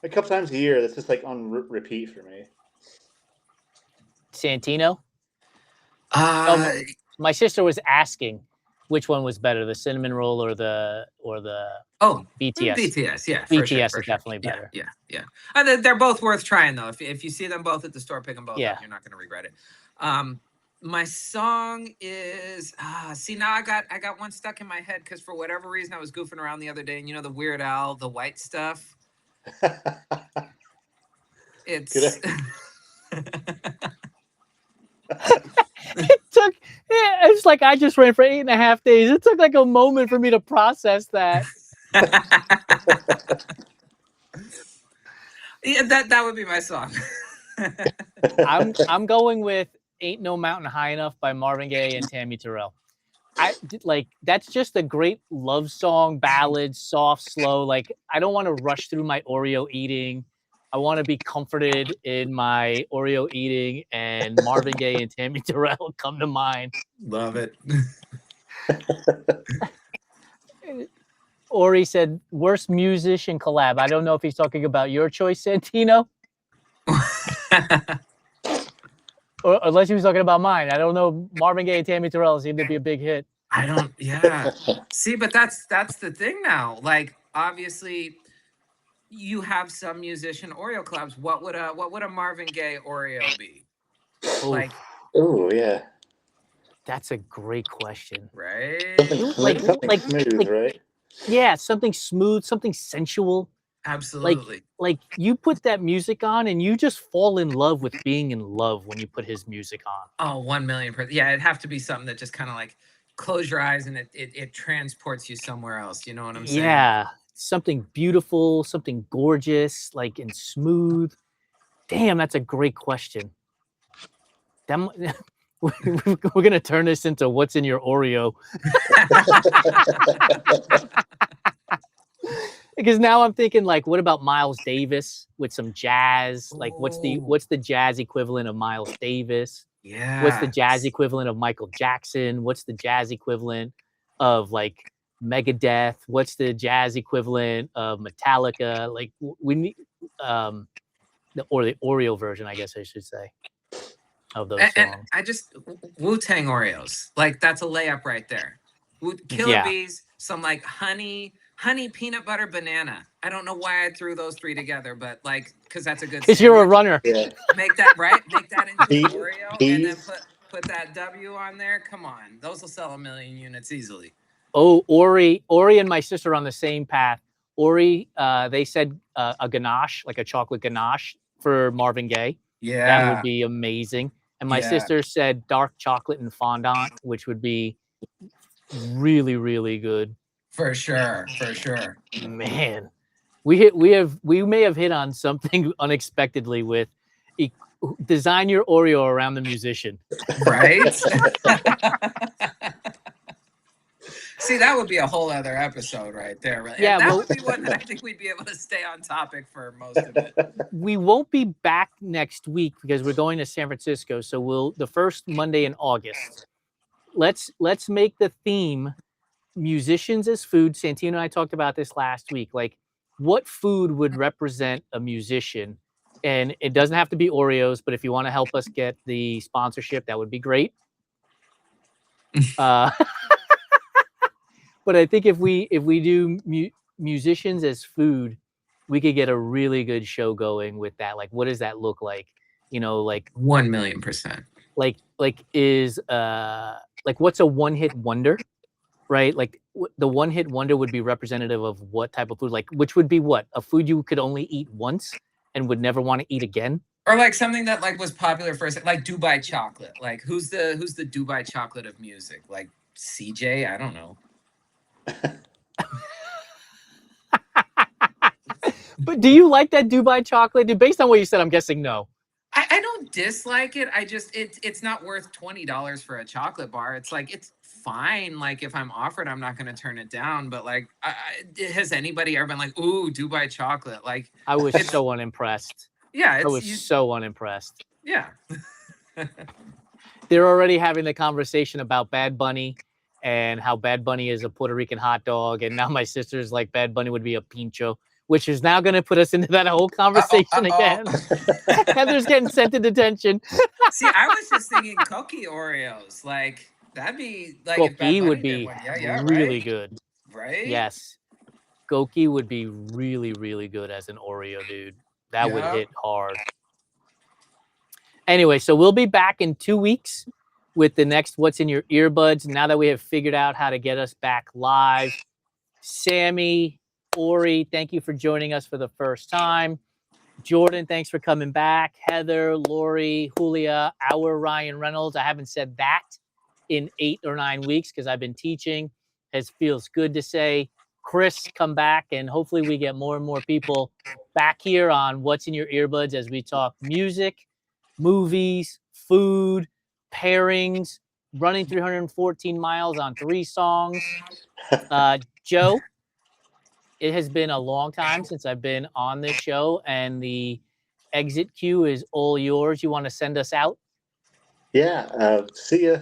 a couple times a year, that's just like on repeat for me. Santino? My sister was asking which one was better, the cinnamon roll or the BTS. BTS, yeah. BTS is definitely better. Yeah. They're both worth trying though. If you see them both at the store, pick them both up. You're not going to regret it. My song is see, now I got one stuck in my head because for whatever reason I was goofing around the other day, and you know the Weird Al, the white stuff. It's it's like I just ran for 8.5 days. It took like a moment for me to process that. Yeah, that would be my song. I'm going with Ain't No Mountain High Enough by Marvin Gaye and Tammy Terrell. That's just a great love song, ballad, soft, slow. Like I don't want to rush through my Oreo eating. I want to be comforted in my Oreo eating, and Marvin Gaye and Tammy Terrell come to mind. Love it. Ori said, worst musician collab. I don't know if he's talking about your choice, Santino. Or unless he was talking about mine. I don't know. Marvin Gaye and Tammy Terrell seem to be a big hit. See, but that's the thing now. Like, obviously, you have some musician Oreo collabs. What would a Marvin Gaye Oreo be? Like, oh yeah, that's a great question. Right? Something smooth, right? Yeah, something smooth, something sensual. Absolutely. Like you put that music on and you just fall in love with being in love when you put his music on. Oh, 1,000,000%. Yeah, it'd have to be something that just kind of like close your eyes and it transports you somewhere else. You know what I'm saying? Yeah, something beautiful, something gorgeous, like and smooth. Damn, that's a great question. We're gonna turn this into what's in your Oreo. Because now I'm thinking, like, what about Miles Davis with some jazz? Like, what's the jazz equivalent of Miles Davis? Yeah. What's the jazz equivalent of Michael Jackson? What's the jazz equivalent of like Megadeth? What's the jazz equivalent of Metallica? Like we need the Oreo version, I guess I should say, of those And songs. I just Wu-Tang Oreos, like that's a layup right there. Killer Yeah. Bees, some like honey peanut butter banana. I don't know why I threw those three together, but like because that's a good. Because you're a sandwich. runner. Yeah. Make that into Bees- an Oreo, and then bees. put that W on there. Come on, those will sell 1 million units easily. Oh, Ori and my sister are on the same path. Ori, they said a ganache, like a chocolate ganache for Marvin Gaye. Yeah, That would be amazing. And my Yeah. sister said dark chocolate and fondant, which would be really, really good. for sure. Man, we may have hit on something unexpectedly with design your Oreo around the musician. Right? See, that would be a whole other episode right there. Right? Yeah, And that well- would be one that I think we'd be able to stay on topic for most of it. We won't be back next week because we're going to San Francisco. So the first Monday in August. Let's make the theme musicians as food. Santino and I talked about this last week. Like, what food would represent a musician? And it doesn't have to be Oreos, but if you want to help us get the sponsorship, that would be great. But I think if we do musicians as food, we could get a really good show going with that. Like, what does that look like? You know, like 1,000,000%. like is like what's a one-hit wonder, right? Like the one-hit wonder would be representative of what type of food, like which would be what? A food you could only eat once and would never want to eat again? Or like something that like was popular first, like Dubai chocolate. Like who's the Dubai chocolate of music? Like CJ? I don't know. But do you like that Dubai chocolate? Dude, based on what you said, I'm guessing no. I don't dislike it. I just it's not worth $20 for a chocolate bar. It's like it's fine. Like if I'm offered, I'm not going to turn it down. But like, has anybody ever been like, "Ooh, Dubai chocolate"? Like I was so unimpressed. yeah, I was so unimpressed. yeah. They're already having the conversation about Bad Bunny and how Bad Bunny is a Puerto Rican hot dog, and now my sister's like Bad Bunny would be a pincho, which is now going to put us into that whole conversation again. Heather's getting sent to detention. See, I was just thinking cookie Oreos. Like that'd be like if Bad Goki Bunny would did be one. Yeah, really right? good. Right? Yes. Goki would be really, really good as an Oreo, dude. That would Yeah. hit hard. Anyway, so we'll be back in 2 weeks with the next What's in Your Earbuds. Now that we have figured out how to get us back live. Sammy, Ori, thank you for joining us for the first time. Jordan, thanks for coming back. Heather, Lori, Julia, our Ryan Reynolds. I haven't said that in 8 or 9 weeks because I've been teaching. It feels good to say. Chris, come back, and hopefully we get more and more people back here on What's in Your Earbuds as we talk music, movies, food, pairings, running 314 miles on 3 songs. Joe, it has been a long time since I've been on this show, and the exit cue is all yours. You want to send us out? Yeah. See ya.